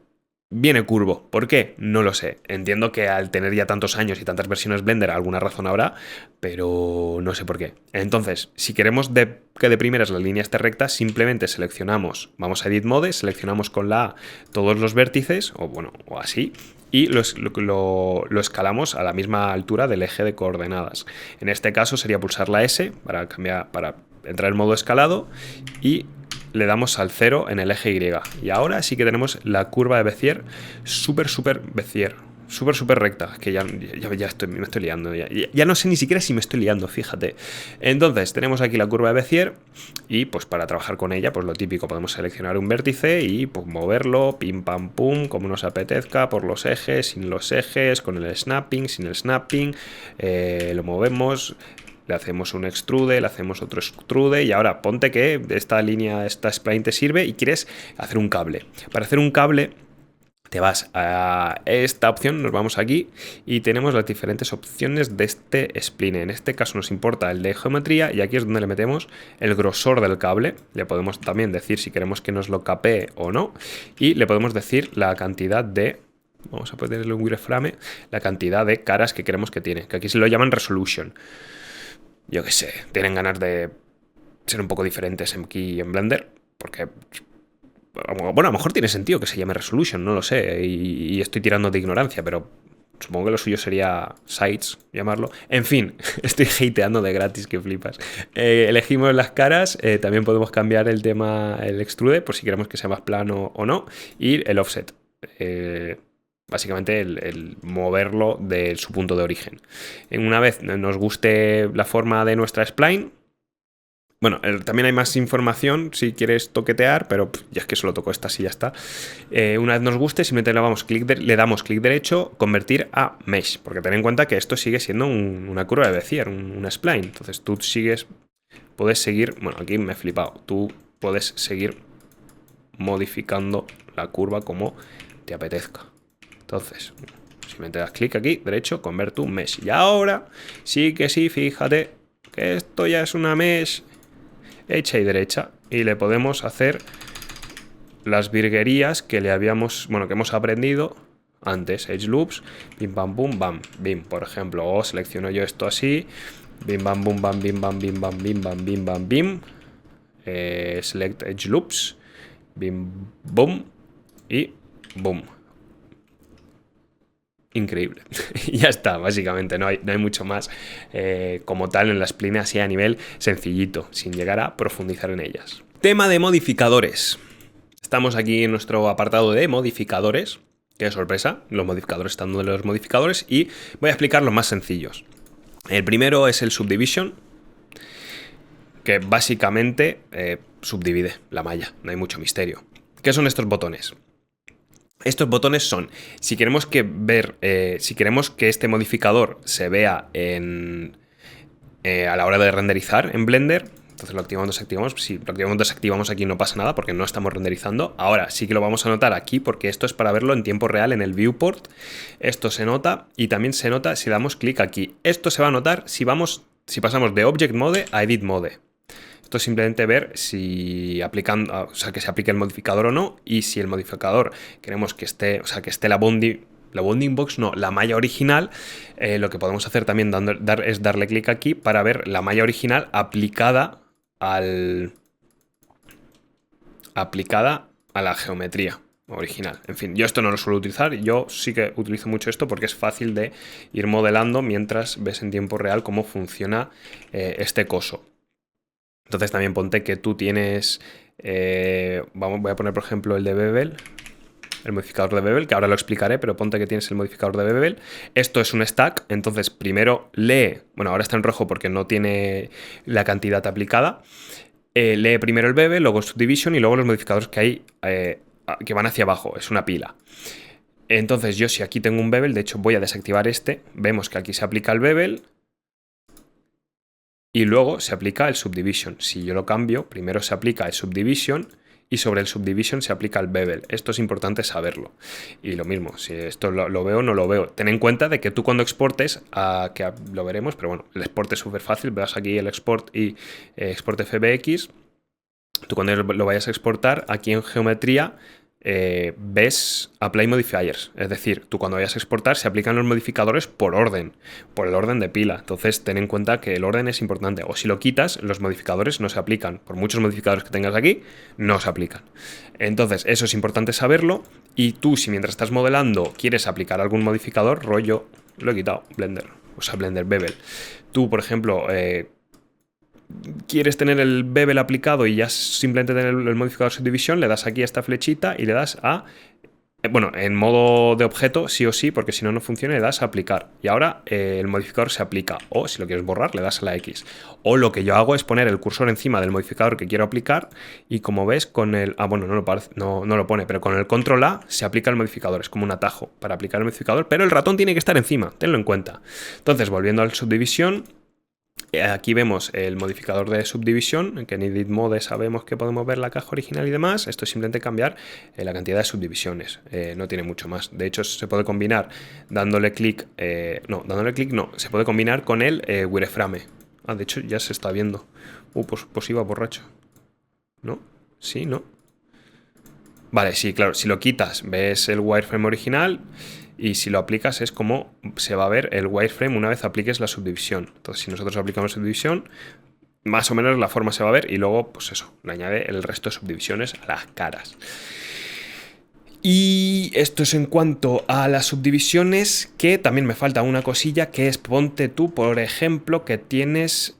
viene curvo. ¿Por qué? No lo sé. Entiendo que al tener ya tantos años y tantas versiones Blender alguna razón habrá, pero no sé por qué. Entonces, si queremos que de primeras la línea esté recta, simplemente seleccionamos, vamos a Edit Mode, seleccionamos con la A todos los vértices, o así, y lo escalamos a la misma altura del eje de coordenadas. En este caso sería pulsar la S para entrar en modo escalado y le damos al 0 en el eje Y. Y ahora sí que tenemos la curva de Bezier súper Bezier. Súper recta. Que ya me estoy liando. Ya no sé ni siquiera si me estoy liando, fíjate. Entonces, tenemos aquí la curva de Bezier. Y pues para trabajar con ella, pues lo típico, podemos seleccionar un vértice y pues moverlo, pim pam pum, como nos apetezca, por los ejes, sin los ejes, con el snapping, sin el snapping. Lo movemos. Le hacemos un extrude, le hacemos otro extrude y ahora ponte que esta spline te sirve y quieres hacer un cable. Para hacer un cable te vas a esta opción, nos vamos aquí y tenemos las diferentes opciones de este spline. En este caso nos importa el de geometría y aquí es donde le metemos el grosor del cable. Le podemos también decir si queremos que nos lo capee o no y le podemos decir la cantidad de... Vamos a ponerle un wireframe, la cantidad de caras que queremos que tiene, que aquí se lo llaman resolution. Yo qué sé, tienen ganas de ser un poco diferentes aquí en Blender, porque Bueno, a lo mejor tiene sentido que se llame resolution, no lo sé, y estoy tirando de ignorancia, pero supongo que lo suyo sería sites, llamarlo. En fin, estoy hateando de gratis, que flipas. Elegimos las caras, también podemos cambiar el tema, el extrude, por si queremos que sea más plano o no, y el offset. Básicamente el moverlo de su punto de origen. Una vez nos guste la forma de nuestra spline, bueno, también hay más información si quieres toquetear, pero ya es que solo toco esta, y ya está. Una vez nos guste, simplemente le damos clic derecho, convertir a mesh, porque ten en cuenta que esto sigue siendo una curva de Bezier, una spline. Entonces tú puedes seguir, bueno, aquí me he flipado, tú puedes seguir modificando la curva como te apetezca. Entonces, simplemente das clic aquí, derecho, convert to mesh. Y ahora sí que sí, fíjate que esto ya es una mesh hecha y derecha, y le podemos hacer las virguerías que le habíamos, bueno, que hemos aprendido antes. Edge loops, bim bam bum bam bim, por ejemplo, o selecciono yo esto así, bim bam bum bam bim bam bim bam bim bam bim bam bim, select edge loops, bim bum y boom. Increíble. Y ya está, básicamente, no hay mucho más como tal en la spline, así a nivel sencillito, sin llegar a profundizar en ellas. Tema de modificadores. Estamos aquí en nuestro apartado de modificadores. Qué sorpresa, los modificadores están donde los modificadores, y voy a explicar los más sencillos. El primero es el subdivision, que básicamente subdivide la malla, no hay mucho misterio. ¿Qué son estos botones? Estos botones son, si queremos que este modificador se vea a la hora de renderizar en Blender, entonces lo activamos, desactivamos. Si lo activamos, desactivamos aquí no pasa nada porque no estamos renderizando. Ahora sí que lo vamos a notar aquí porque esto es para verlo en tiempo real en el viewport. Esto se nota y también se nota si damos clic aquí. Esto se va a notar si pasamos de Object Mode a Edit Mode. Esto es simplemente ver si que se aplique el modificador o no, y si el modificador queremos que esté, que esté la bounding box, no, la malla original. Lo que podemos hacer también es darle clic aquí para ver la malla original aplicada a la geometría original. En fin, yo esto no lo suelo utilizar, yo sí que utilizo mucho esto porque es fácil de ir modelando mientras ves en tiempo real cómo funciona este coso. Entonces también ponte que tú tienes, voy a poner por ejemplo el de Bevel, el modificador de Bevel, que ahora lo explicaré, pero ponte que tienes el modificador de Bevel. Esto es un stack, entonces primero lee, bueno, ahora está en rojo porque no tiene la cantidad aplicada. Lee primero el Bevel, luego el Subdivision y luego los modificadores que hay que van hacia abajo, es una pila. Entonces yo si aquí tengo un Bevel, de hecho voy a desactivar este, vemos que aquí se aplica el Bevel y luego se aplica el Subdivision. Si yo lo cambio, primero se aplica el Subdivision y sobre el Subdivision se aplica el Bevel. Esto es importante saberlo. Y lo mismo, si esto lo veo o no lo veo. Ten en cuenta de que tú cuando exportes, que lo veremos, pero bueno, el export es súper fácil. Veas aquí el export y export FBX. Tú cuando lo vayas a exportar, aquí en geometría ves Apply Modifiers. Es decir, tú cuando vayas a exportar se aplican los modificadores por el orden de pila. Entonces ten en cuenta que el orden es importante. O si lo quitas, los modificadores no se aplican. Por muchos modificadores que tengas aquí, no se aplican. Entonces eso es importante saberlo. Y tú, si mientras estás modelando quieres aplicar algún modificador, rollo, lo he quitado, Blender, Blender Bevel. Tú, por ejemplo, quieres tener el Bevel aplicado y ya simplemente tener el modificador Subdivision, le das aquí a esta flechita y le das a, bueno, en modo de objeto sí o sí, porque si no, no funciona, le das a aplicar. Y ahora el modificador se aplica. O si lo quieres borrar, le das a la X. O lo que yo hago es poner el cursor encima del modificador que quiero aplicar y como ves con el... bueno, no lo pone, pero con el control A se aplica el modificador. Es como un atajo para aplicar el modificador, pero el ratón tiene que estar encima, tenlo en cuenta. Entonces, volviendo al Subdivision, aquí vemos el modificador de subdivisión, que en Edit Mode sabemos que podemos ver la caja original y demás. Esto es simplemente cambiar la cantidad de subdivisiones, no tiene mucho más. De hecho, se puede combinar dándole clic, se puede combinar con el wireframe. De hecho ya se está viendo. Pues iba borracho. ¿No? Sí, ¿no? Vale, sí, claro, si lo quitas ves el wireframe original. Y si lo aplicas es como se va a ver el wireframe una vez apliques la subdivisión. Entonces, si nosotros aplicamos subdivisión, más o menos la forma se va a ver y luego, pues eso, le añade el resto de subdivisiones a las caras. Y esto es en cuanto a las subdivisiones, que también me falta una cosilla, que es ponte tú, por ejemplo, que tienes...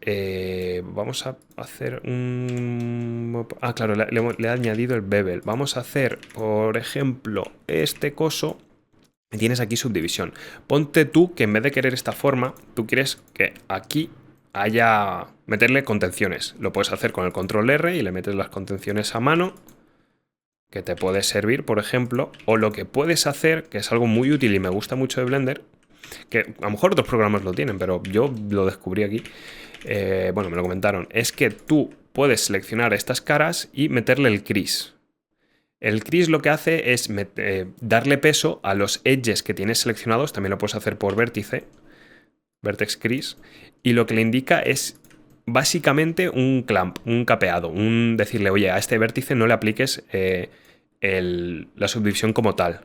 vamos a hacer un... Ah, claro, le he añadido el bevel. Vamos a hacer, por ejemplo, este coso. Tienes aquí subdivisión. Ponte tú que en vez de querer esta forma, tú quieres que aquí haya... meterle contenciones. Lo puedes hacer con el control R y le metes las contenciones a mano, que te puede servir, por ejemplo, o lo que puedes hacer, que es algo muy útil y me gusta mucho de Blender, que a lo mejor otros programas lo tienen, pero yo lo descubrí aquí, bueno, me lo comentaron, es que tú puedes seleccionar estas caras y meterle el crease. El crease lo que hace es darle peso a los edges que tienes seleccionados, también lo puedes hacer por vértice, vertex crease, y lo que le indica es básicamente un clamp, un capeado, un decirle, oye, a este vértice no le apliques la subdivisión como tal.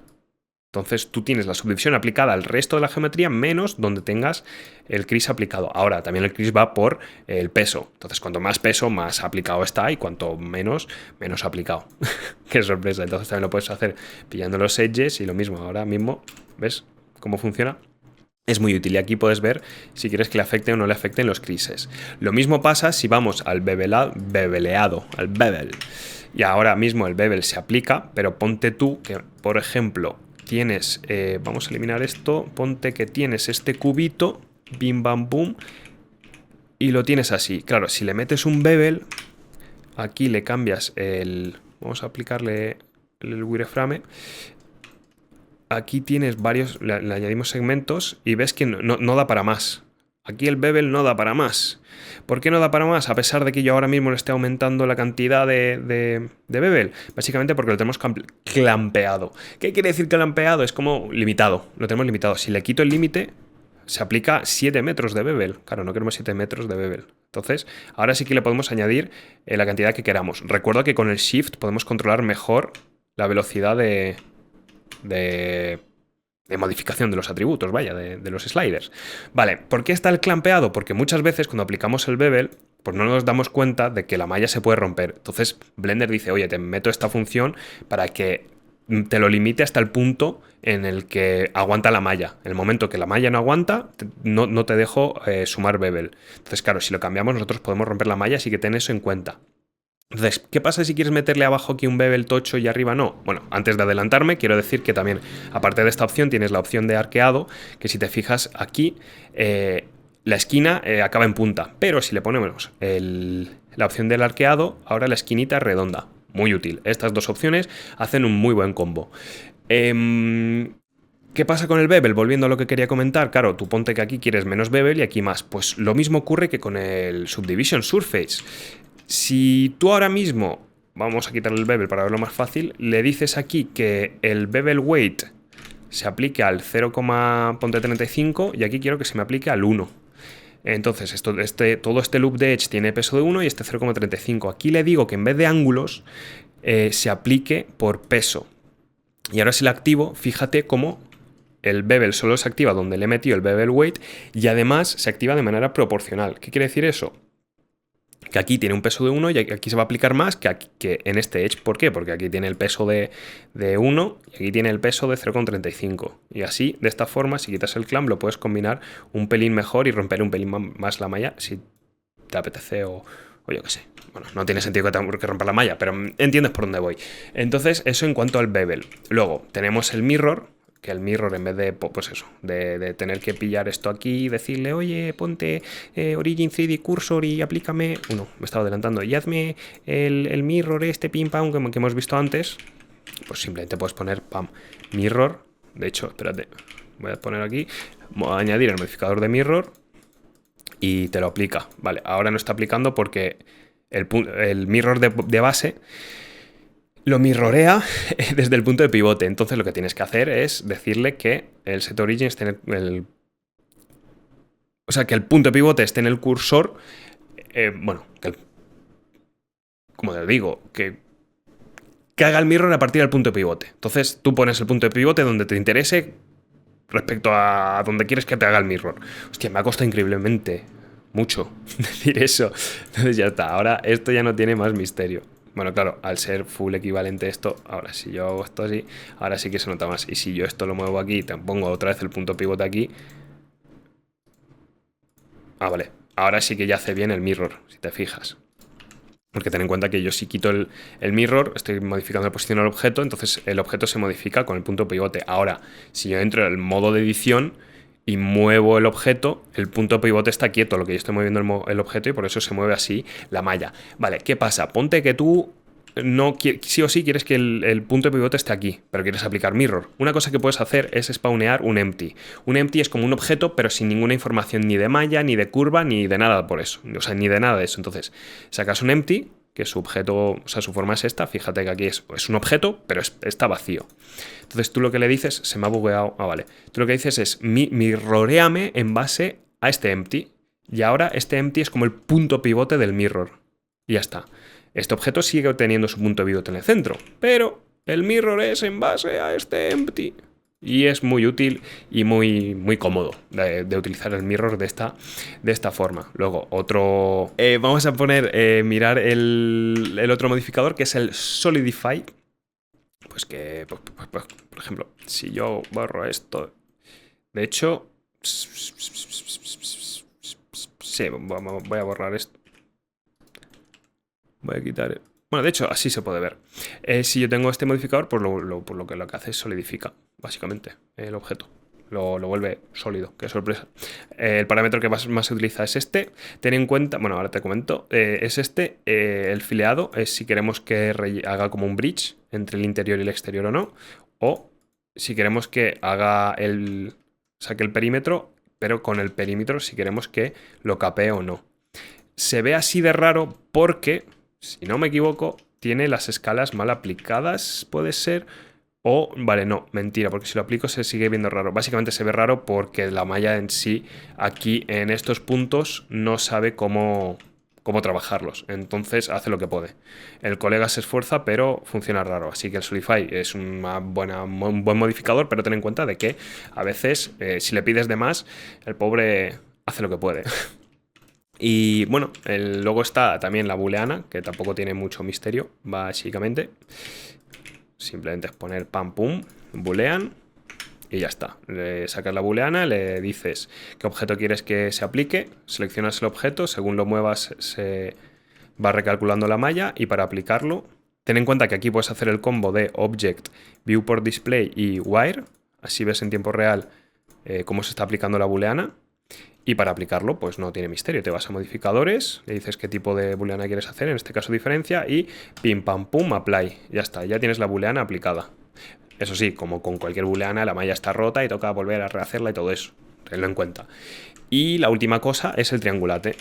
Entonces tú tienes la subdivisión aplicada al resto de la geometría menos donde tengas el crease aplicado. Ahora, también el crease va por el peso. Entonces, cuanto más peso, más aplicado está, y cuanto menos, menos aplicado. Qué sorpresa. Entonces también lo puedes hacer pillando los edges y lo mismo. Ahora mismo, ¿ves cómo funciona? Es muy útil y aquí puedes ver si quieres que le afecte o no le afecten los creases. Lo mismo pasa si vamos al beveleado, al bevel. Y ahora mismo el bevel se aplica, pero ponte tú que, por ejemplo, tienes, vamos a eliminar esto, ponte que tienes este cubito, bim bam boom, y lo tienes así. Claro, si le metes un bevel, aquí le cambias vamos a aplicarle el wireframe. Aquí tienes varios, le añadimos segmentos y ves que no da para más. Aquí el bevel no da para más. ¿Por qué no da para más? A pesar de que yo ahora mismo le esté aumentando la cantidad de bevel. Básicamente porque lo tenemos clampeado. ¿Qué quiere decir clampeado? Es como limitado. Lo tenemos limitado. Si le quito el límite, se aplica 7 metros de bevel. Claro, no queremos 7 metros de bevel. Entonces, ahora sí que le podemos añadir la cantidad que queramos. Recuerda que con el Shift podemos controlar mejor la velocidad de modificación de los atributos, vaya, de los sliders. Vale, ¿por qué está el clampeado? Porque muchas veces cuando aplicamos el bevel, pues no nos damos cuenta de que la malla se puede romper. Entonces Blender dice, oye, te meto esta función para que te lo limite hasta el punto en el que aguanta la malla. En el momento que la malla no aguanta, no te dejo sumar bevel. Entonces, claro, si lo cambiamos, nosotros podemos romper la malla, así que ten eso en cuenta. Entonces, ¿qué pasa si quieres meterle abajo aquí un bevel tocho y arriba no? Bueno, antes de adelantarme, quiero decir que también, aparte de esta opción, tienes la opción de arqueado, que si te fijas aquí, la esquina acaba en punta. Pero si le ponemos la opción del arqueado, ahora la esquinita es redonda. Muy útil. Estas dos opciones hacen un muy buen combo. ¿Qué pasa con el bevel? Volviendo a lo que quería comentar, claro, tú ponte que aquí quieres menos bevel y aquí más. Pues lo mismo ocurre que con el Subdivision Surface. Si tú ahora mismo, vamos a quitar el bevel para verlo más fácil, le dices aquí que el bevel weight se aplique al 0,35 y aquí quiero que se me aplique al 1. Entonces, todo este loop de edge tiene peso de 1 y este 0,35. Aquí le digo que en vez de ángulos se aplique por peso. Y ahora si lo activo, fíjate cómo el bevel solo se activa donde le he metido el bevel weight y además se activa de manera proporcional. ¿Qué quiere decir eso? Que aquí tiene un peso de 1 y aquí se va a aplicar más que en este edge. ¿Por qué? Porque aquí tiene el peso de 1 y aquí tiene el peso de 0,35. Y así, de esta forma, si quitas el clamp, lo puedes combinar un pelín mejor y romper un pelín más la malla si te apetece o yo qué sé. Bueno, no tiene sentido que rompa la malla, pero entiendes por dónde voy. Entonces, eso en cuanto al bevel. Luego, tenemos el mirror, que el mirror, en vez de, pues eso, de tener que pillar esto aquí y decirle, oye, ponte Origin 3D Cursor y aplícame, me estaba adelantando, y hazme el mirror pim pam que hemos visto antes, pues simplemente puedes poner pam, mirror. De hecho, espérate, voy a poner aquí, voy a añadir el modificador de mirror y te lo aplica. Vale, ahora no está aplicando porque el mirror de base lo mirrorea desde el punto de pivote. Entonces lo que tienes que hacer es decirle que el set origin esté en que el punto de pivote esté en el cursor. Como te digo, que haga el mirror a partir del punto de pivote. Entonces tú pones el punto de pivote donde te interese respecto a donde quieres que te haga el mirror. Hostia, me ha costado increíblemente mucho decir eso. Entonces ya está, ahora esto ya no tiene más misterio. Bueno, claro, al ser full equivalente esto, ahora si yo hago esto así, ahora sí que se nota más. Y si yo esto lo muevo aquí y te pongo otra vez el punto pivote aquí... Ah, vale. Ahora sí que ya hace bien el mirror, si te fijas. Porque ten en cuenta que yo si quito el mirror, estoy modificando la posición del objeto, entonces el objeto se modifica con el punto pivote. Ahora, si yo entro en el modo de edición y muevo el objeto, el punto pivote está quieto, lo que yo estoy moviendo el objeto, y por eso se mueve así la malla. Vale, ¿qué pasa? Ponte que tú no sí o sí quieres que el punto de pivote esté aquí, pero quieres aplicar mirror. Una cosa que puedes hacer es spawnear un empty. Un empty es como un objeto, pero sin ninguna información ni de malla, ni de curva, ni de nada por eso. O sea, ni de nada de eso. Entonces, sacas un empty, que su objeto, o sea, su forma es esta. Fíjate que aquí es un objeto, pero está vacío. Entonces tú lo que le dices, se me ha bugueado. Ah, vale. Tú lo que dices es mirroreame en base a este empty. Y ahora este empty es como el punto pivote del mirror. Y ya está. Este objeto sigue teniendo su punto de pivote en el centro, pero el mirror es en base a este empty. Y es muy útil y muy, muy cómodo de utilizar el mirror de esta forma. Luego, otro... vamos a mirar el otro modificador, que es el Solidify. Pues que, por ejemplo, si yo borro esto... De hecho... Sí, voy a borrar esto. Voy a quitar... Bueno, de hecho, así se puede ver. Si yo tengo este modificador, pues lo que hace es solidifica, básicamente, el objeto. Lo vuelve sólido, qué sorpresa. El parámetro que más se utiliza es este. Ten en cuenta, bueno, ahora te comento, es este. El fileado es si queremos que haga como un bridge entre el interior y el exterior o no. O si queremos que saque el perímetro, pero con el perímetro si queremos que lo capee o no. Se ve así de raro porque... Si no me equivoco, tiene las escalas mal aplicadas, puede ser. O, vale, no, mentira, porque si lo aplico se sigue viendo raro. Básicamente se ve raro porque la malla en sí, aquí en estos puntos, no sabe cómo trabajarlos. Entonces hace lo que puede. El colega se esfuerza, pero funciona raro. Así que el Solidify es un buen modificador, pero ten en cuenta de que a veces, si le pides de más, el pobre hace lo que puede. Y bueno, luego está también la booleana, que tampoco tiene mucho misterio, básicamente. Simplemente es poner pam pum, boolean, y ya está. Le sacas la booleana, le dices qué objeto quieres que se aplique, seleccionas el objeto, según lo muevas se va recalculando la malla, y para aplicarlo, ten en cuenta que aquí puedes hacer el combo de Object, Viewport Display y Wire, así ves en tiempo real cómo se está aplicando la booleana. Y para aplicarlo, pues no tiene misterio. Te vas a modificadores, le dices qué tipo de booleana quieres hacer, en este caso diferencia, y pim pam pum, apply. Ya está, ya tienes la booleana aplicada. Eso sí, como con cualquier booleana, la malla está rota y toca volver a rehacerla y todo eso. Tenlo en cuenta. Y la última cosa es el triangulate.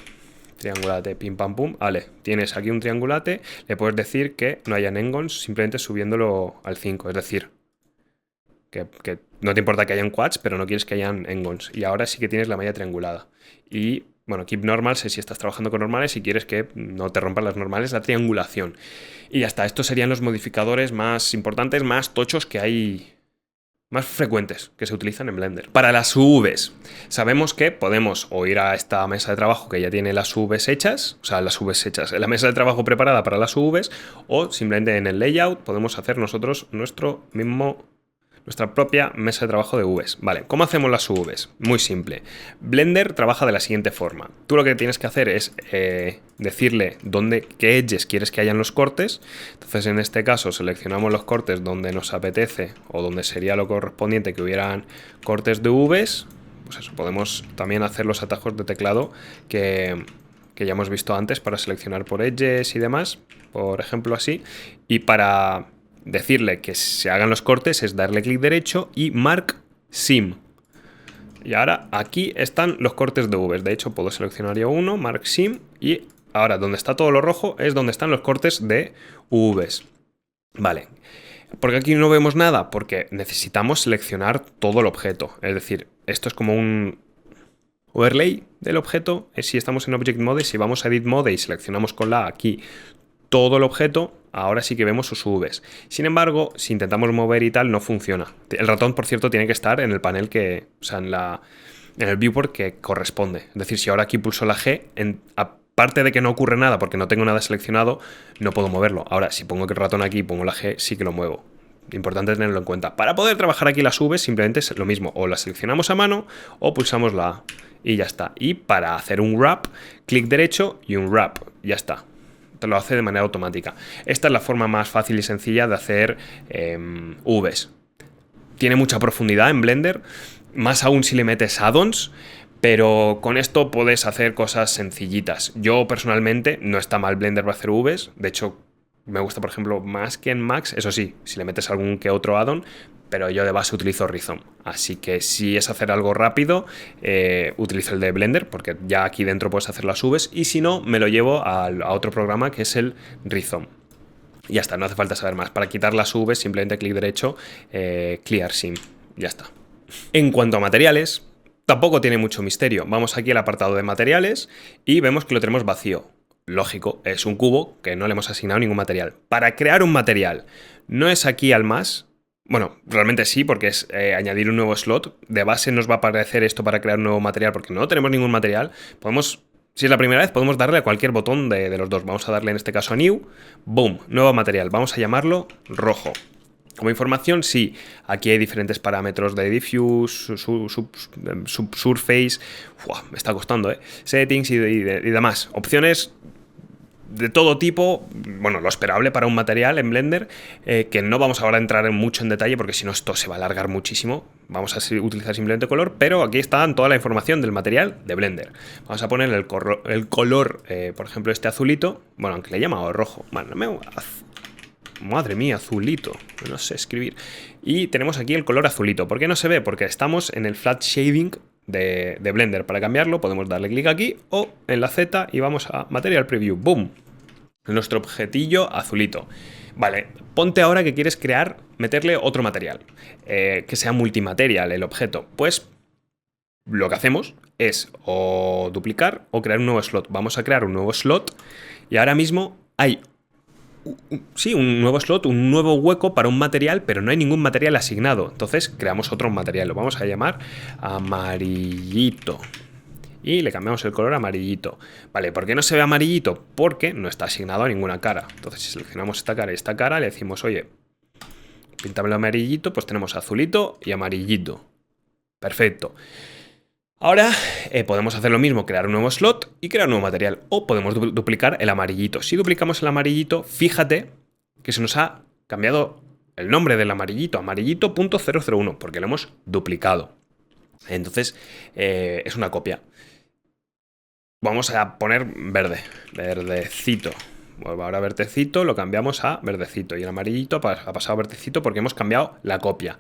Triangulate, pim pam pum. Vale, tienes aquí un triangulate, le puedes decir que no hayan engons simplemente subiéndolo al 5, es decir, que no te importa que hayan quads, pero no quieres que hayan engons. Y ahora sí que tienes la malla triangulada. Y, bueno, keep normals es si estás trabajando con normales y quieres que no te rompan las normales, la triangulación. Y ya está, estos serían los modificadores más importantes, más tochos que hay, más frecuentes que se utilizan en Blender. Para las UVs, sabemos que podemos o ir a esta mesa de trabajo que ya tiene las UVs hechas, o sea, las UVs hechas, la mesa de trabajo preparada para las UVs, o simplemente en el layout podemos hacer nosotros nuestra propia mesa de trabajo de UVs. Vale, ¿cómo hacemos las UVs? Muy simple. Blender trabaja de la siguiente forma. Tú lo que tienes que hacer es decirle qué edges quieres que hayan los cortes. Entonces, en este caso, seleccionamos los cortes donde nos apetece o donde sería lo correspondiente que hubieran cortes de UVs. Pues eso, podemos también hacer los atajos de teclado que ya hemos visto antes para seleccionar por edges y demás, por ejemplo así. Y para decirle que se hagan los cortes es darle clic derecho y Mark Sim. Y ahora aquí están los cortes de UVs. De hecho, puedo seleccionar yo uno, Mark Sim, y ahora donde está todo lo rojo es donde están los cortes de UVs. Vale. ¿Por qué aquí no vemos nada? Porque necesitamos seleccionar todo el objeto. Es decir, esto es como un overlay del objeto. Si estamos en Object Mode, si vamos a Edit Mode y seleccionamos con la aquí todo el objeto, ahora sí que vemos sus UVs. Sin embargo, si intentamos mover y tal, no funciona. El ratón, por cierto, tiene que estar en el panel o sea, en el viewport que corresponde. Es decir, si ahora aquí pulso la G, aparte de que no ocurre nada porque no tengo nada seleccionado, no puedo moverlo. Ahora, si pongo el ratón aquí y pongo la G, sí que lo muevo. Importante tenerlo en cuenta. Para poder trabajar aquí las Vs simplemente es lo mismo. O las seleccionamos a mano o pulsamos la A y ya está. Y para hacer un wrap, clic derecho y un wrap. Ya está. Te lo hace de manera automática. Esta es la forma más fácil y sencilla de hacer Vs. Tiene mucha profundidad en Blender, más aún si le metes add-ons, pero con esto puedes hacer cosas sencillitas. Yo personalmente no está mal Blender para hacer Vs, de hecho me gusta por ejemplo más que en Max, eso sí, si le metes algún que otro add-on, pero yo de base utilizo Rhizome, así que si es hacer algo rápido, utilizo el de Blender, porque ya aquí dentro puedes hacer las Vs, y si no, me lo llevo a otro programa que es el Rhizome. Y ya está, no hace falta saber más. Para quitar las Vs, simplemente clic derecho, Clear Sim. Ya está. En cuanto a materiales, tampoco tiene mucho misterio. Vamos aquí al apartado de materiales y vemos que lo tenemos vacío. Lógico, es un cubo que no le hemos asignado ningún material. Para crear un material, no es aquí al más. Bueno, realmente sí, porque es añadir un nuevo slot. De base nos va a aparecer esto para crear un nuevo material, porque no tenemos ningún material. Podemos... Si es la primera vez, podemos darle a cualquier botón de los dos. Vamos a darle en este caso a New. Boom, nuevo material. Vamos a llamarlo rojo. Como información, sí, aquí hay diferentes parámetros de diffuse, surface. Me está costando, settings y demás. Opciones de todo tipo, bueno, lo esperable para un material en Blender, que no vamos ahora a entrar mucho en detalle porque si no esto se va a alargar muchísimo. Vamos a utilizar simplemente color, pero aquí está toda la información del material de Blender. Vamos a poner el color, por ejemplo, este azulito, bueno, aunque le he llamado rojo, madre mía, azulito, no sé escribir. Y tenemos aquí el color azulito. ¿Por qué no se ve? Porque estamos en el flat shading de Blender. Para cambiarlo podemos darle clic aquí o en la Z y vamos a Material Preview. ¡Boom! Nuestro objetillo azulito. Vale, ponte ahora que quieres crear, meterle otro material, que sea multimaterial el objeto. Pues lo que hacemos es o duplicar o crear un nuevo slot. Vamos a crear un nuevo slot y ahora mismo hay un nuevo slot, un nuevo hueco para un material, pero no hay ningún material asignado. Entonces creamos otro material, lo vamos a llamar amarillito. Y le cambiamos el color a amarillito. Vale, ¿por qué no se ve amarillito? Porque no está asignado a ninguna cara. Entonces si seleccionamos esta cara y esta cara, le decimos, oye, píntamelo amarillito, pues tenemos azulito y amarillito. Perfecto. Ahora podemos hacer lo mismo, crear un nuevo slot y crear un nuevo material. O podemos duplicar el amarillito. Si duplicamos el amarillito, fíjate que se nos ha cambiado el nombre del amarillito, amarillito.001, porque lo hemos duplicado. Entonces es una copia. Vamos a poner verde, verdecito. Bueno, ahora verdecito lo cambiamos a verdecito y el amarillito ha pasado a verdecito porque hemos cambiado la copia.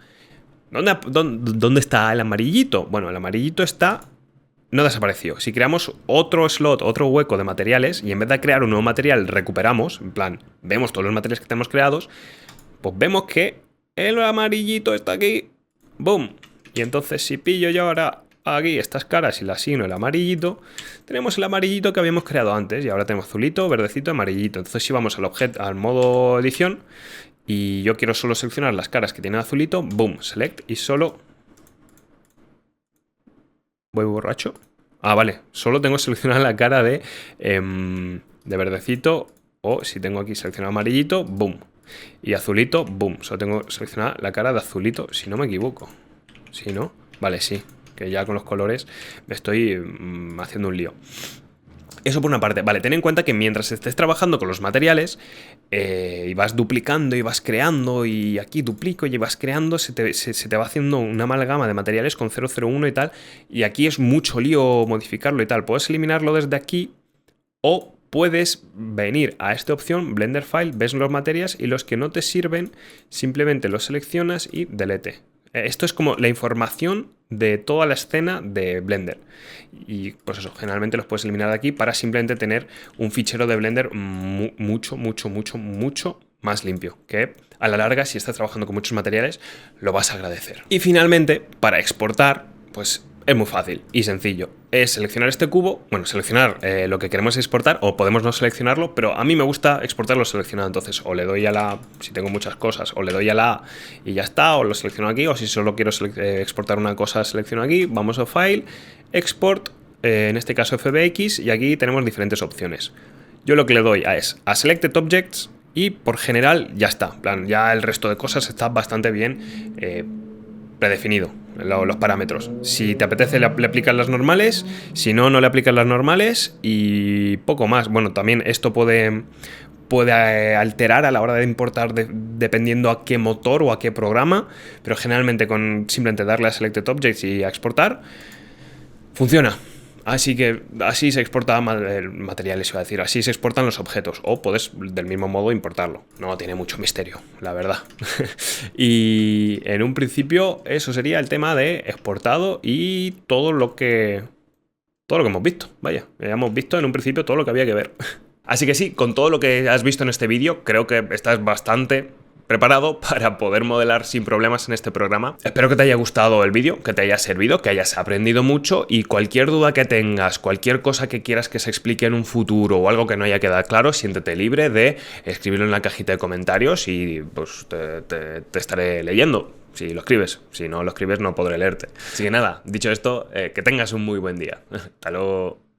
¿Dónde está el amarillito? Bueno, el amarillito no desapareció. Si creamos otro slot, otro hueco de materiales y en vez de crear un nuevo material recuperamos, en plan, vemos todos los materiales que tenemos creados, pues vemos que el amarillito está aquí. ¡Boom! Y entonces si pillo yo ahora aquí estas caras y le asigno el amarillito, tenemos el amarillito que habíamos creado antes y ahora tenemos azulito, verdecito, amarillito. Entonces si vamos al modo edición y yo quiero solo seleccionar las caras que tienen azulito, boom, select y solo... ¿Voy borracho? Ah, vale, solo tengo que seleccionar la cara de verdecito o si tengo aquí seleccionado amarillito, boom. Y azulito, boom, solo tengo que seleccionar la cara de azulito, si no me equivoco. ¿Sí, no? Vale, sí, que ya con los colores me estoy haciendo un lío. Eso por una parte. Vale, ten en cuenta que mientras estés trabajando con los materiales y vas duplicando y vas creando y aquí duplico y vas creando, se te va haciendo una amalgama de materiales con 001 y tal, y aquí es mucho lío modificarlo y tal. Puedes eliminarlo desde aquí o puedes venir a esta opción, Blender File, ves los materiales y los que no te sirven simplemente los seleccionas y delete. Esto es como la información de toda la escena de Blender. Y pues eso, generalmente los puedes eliminar de aquí para simplemente tener un fichero de Blender mucho más limpio. Que a la larga, si estás trabajando con muchos materiales, lo vas a agradecer. Y finalmente, para exportar, pues Es muy fácil y sencillo. Es seleccionar este cubo, bueno, seleccionar lo que queremos exportar, o podemos no seleccionarlo, pero a mí me gusta exportarlo seleccionado. Entonces, o le doy a la A, si tengo muchas cosas, o le doy a la A y ya está, o lo selecciono aquí, o si solo quiero exportar una cosa, selecciono aquí, vamos a File, Export, en este caso FBX, y aquí tenemos diferentes opciones. Yo lo que le doy es a Selected Objects y por general ya está. En plan, ya el resto de cosas está bastante bien predefinido, los parámetros. Si te apetece le aplicas las normales, si no, no le aplicas las normales y poco más. Bueno, también esto puede alterar a la hora de importar dependiendo a qué motor o a qué programa, pero generalmente con simplemente darle a Selected Objects y a exportar, funciona. Así que así se exporta materiales, iba a decir, así se exportan los objetos, o puedes del mismo modo importarlo. No tiene mucho misterio, la verdad. Y en un principio eso sería el tema de exportado y todo lo que hemos visto. Vaya, ya hemos visto en un principio todo lo que había que ver. Así que sí, con todo lo que has visto en este vídeo, creo que estás bastante preparado para poder modelar sin problemas en este programa. Espero que te haya gustado el vídeo, que te haya servido, que hayas aprendido mucho, y cualquier duda que tengas, cualquier cosa que quieras que se explique en un futuro o algo que no haya quedado claro, siéntete libre de escribirlo en la cajita de comentarios y pues te estaré leyendo. Si lo escribes, si no lo escribes no podré leerte. Así que nada, dicho esto, que tengas un muy buen día. Hasta luego.